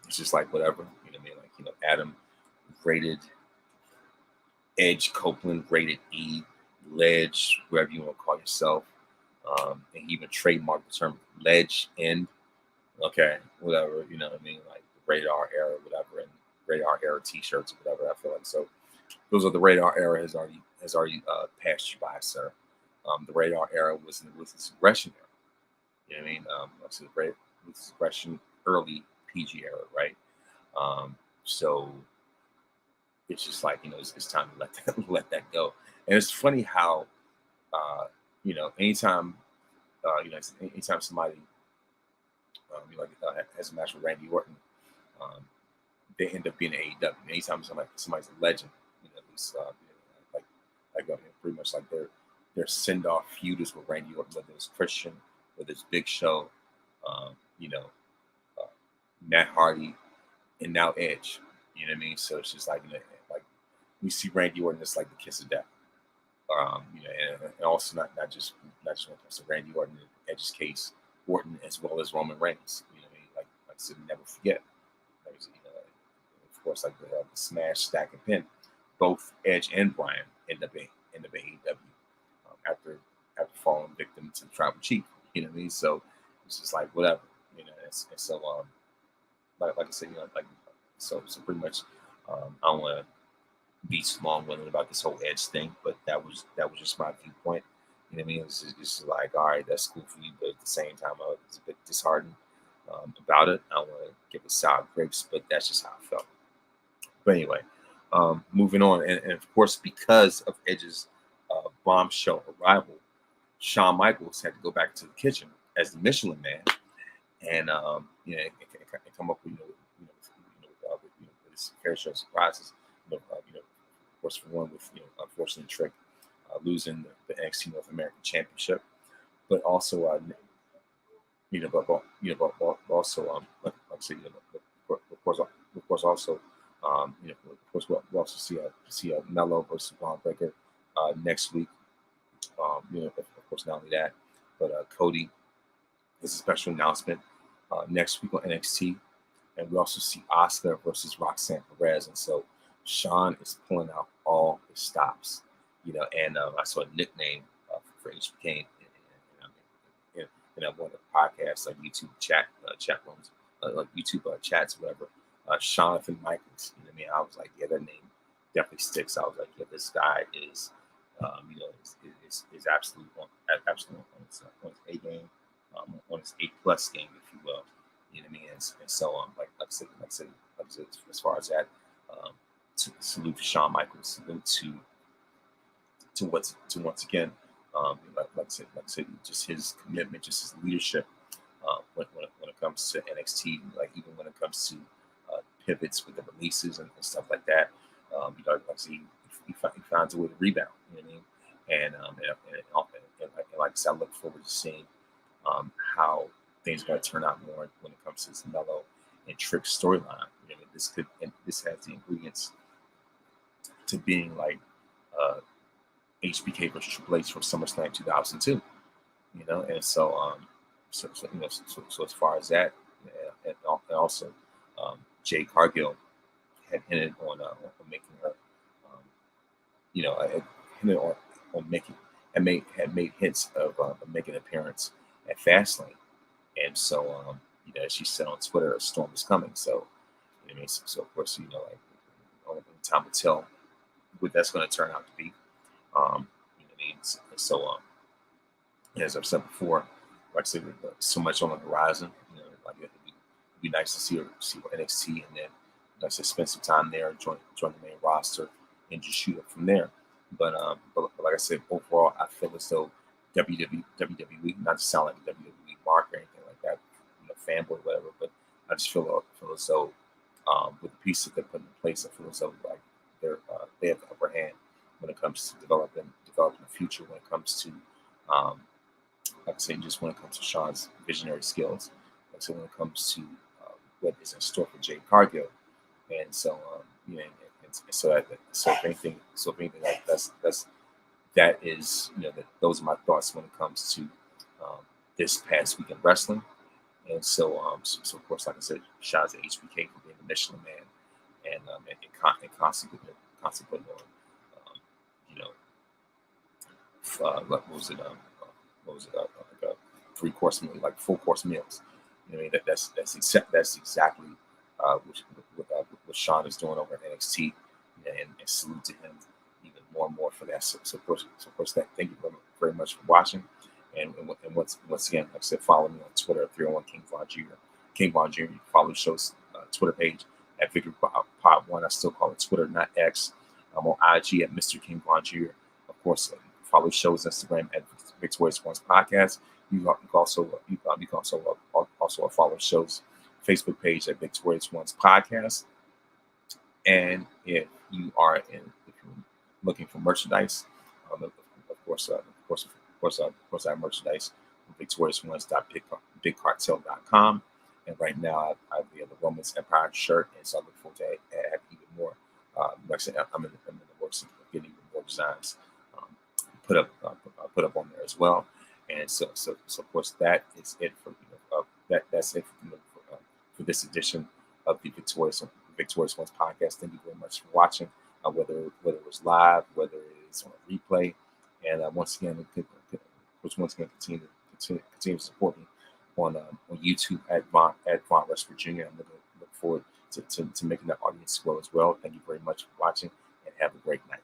S1: It's just like whatever. You know what I mean? Like Adam rated Edge, Copeland rated E, Ledge, wherever you want to call yourself. And he even trademarked the term Ledge End. Okay, whatever, you know what I mean? Like the Radar era, whatever, and Radar era T-shirts, whatever. I feel like so. Those are the Radar era has already passed you by, sir. The Radar era was the Ruthless Aggression era. You know what I mean? So the Ruthless Aggression early PG era, right? So it's just like it's time to let that go. And it's funny how anytime anytime somebody has a match with Randy Orton, they end up being AEW. Anytime somebody's a legend, at least pretty much like their send off feud is with Randy Orton, whether it's Christian, whether it's Big Show, Matt Hardy, and now Edge. You know what I mean? So it's just like like we see Randy Orton, it's like the kiss of death. And also not just when it comes to Randy Orton, in Edge's case, Orton as well as Roman Reigns. You know what I mean? Like I said, never forget. Of course, like the smash, stack, and pin. Both Edge and Bryan end up in AEW after falling victim to the Tribal Chief. You know what I mean? So it's just like whatever. And so like I said, so pretty much I don't want to be long-winded about this whole Edge thing, but that was just my viewpoint. You know what I mean? It's just like, all right, that's cool for you, but at the same time, I was a bit disheartened about it. I don't want to give it sour grapes, but that's just how I felt. But anyway, moving on, and of course, because of Edge's bombshell arrival, Shawn Michaels had to go back to the kitchen as the Michelin Man, and and come up with with his fair share of surprises. Of course, for one, with unfortunately Trick losing the NXT North American Championship, but also also like I said, of course also of course we'll also see Mello versus Braun Breaker next week. Of course, not only that, but Cody is a special announcement next week on NXT, and we also see Asuka versus Roxanne Perez, and so Shawn is pulling out all the stops, and I saw a nickname for HBK in one of the podcasts, like YouTube chat rooms, like YouTube chats, whatever. Shawnathan Michaels, you know what I mean? I was like, yeah, that name definitely sticks. I was like, yeah, this guy is, is absolutely on his A game, on his A+ game, if you will. You know what I mean? And so like I said, as far as that, to salute to Shawn Michaels, salute to once again Like I said, just his commitment, just his leadership when it comes to NXT, like even when it comes to pivots with the releases and stuff like that. Like I said, he finds a way to rebound. You know what I mean? And like I said, I look forward to seeing how things are going to turn out more when it comes to this Mello and Trick storyline. You know, this has the ingredients to being like HBK versus Triple H from SummerSlam 2002. You know, and so as far as that, and also Jay Cargill had hinted on making her, hinted on making and had made hints of making an appearance at Fastlane, and so she said on Twitter, a storm is coming. So you know what I mean, so of course like only time will tell what that's going to turn out to be. You know what I mean? So as I've said before, like I said, so much on the horizon. You know, like it'd be nice to see NXT, and then like I said, spend some time there, join the main roster, and just shoot up from there. But like I said, overall, I feel as though WWE, not to sound like a WWE mark or anything like that, fanboy or whatever, but I just feel as though with the pieces that they put in place, I feel as though like they have the upper hand when it comes to developing the future, when it comes to like I say, just when it comes to Shawn's visionary skills, like I say, when it comes to what is in store for Jade Cargill, and so so if anything, like that is those are my thoughts when it comes to this past week in wrestling, and so of course, like I said, shout out to HBK for being the Michelin Man, and constantly putting on, what was it? Like a 3-course meal, like 4-course meals. You know what I mean? That's exactly what Shawn is doing over at NXT, and salute to him even more and more for that. So of course, thank you very much for watching, and once again, like I said, follow me on Twitter at 301 King Von Jr. King Von Jr. Follow the show's Twitter page at Victory Pod 1. I still call it Twitter, not X. I'm on IG at Mr. King Von Jr. Of course, follow the show's Instagram at Victorious Ones Podcast. You can also follow the show's Facebook page at Victorious Ones Podcast. And if you're looking for merchandise, of course, I have merchandise on victoriousones.bigcartel.com. And right now, I have the Romans Empire shirt, and so I look forward to add even more. Like I said, I'm in the works of getting even more designs put up on there as well. And so of course, that is it for that's it for this edition of the Victorious Ones podcast. Thank you very much for watching, whether it was live, whether it's on a replay, and once again, continue to support me on YouTube at Von West Virginia. I'm looking forward to making that audience grow as well. Thank you very much for watching, and have a great night.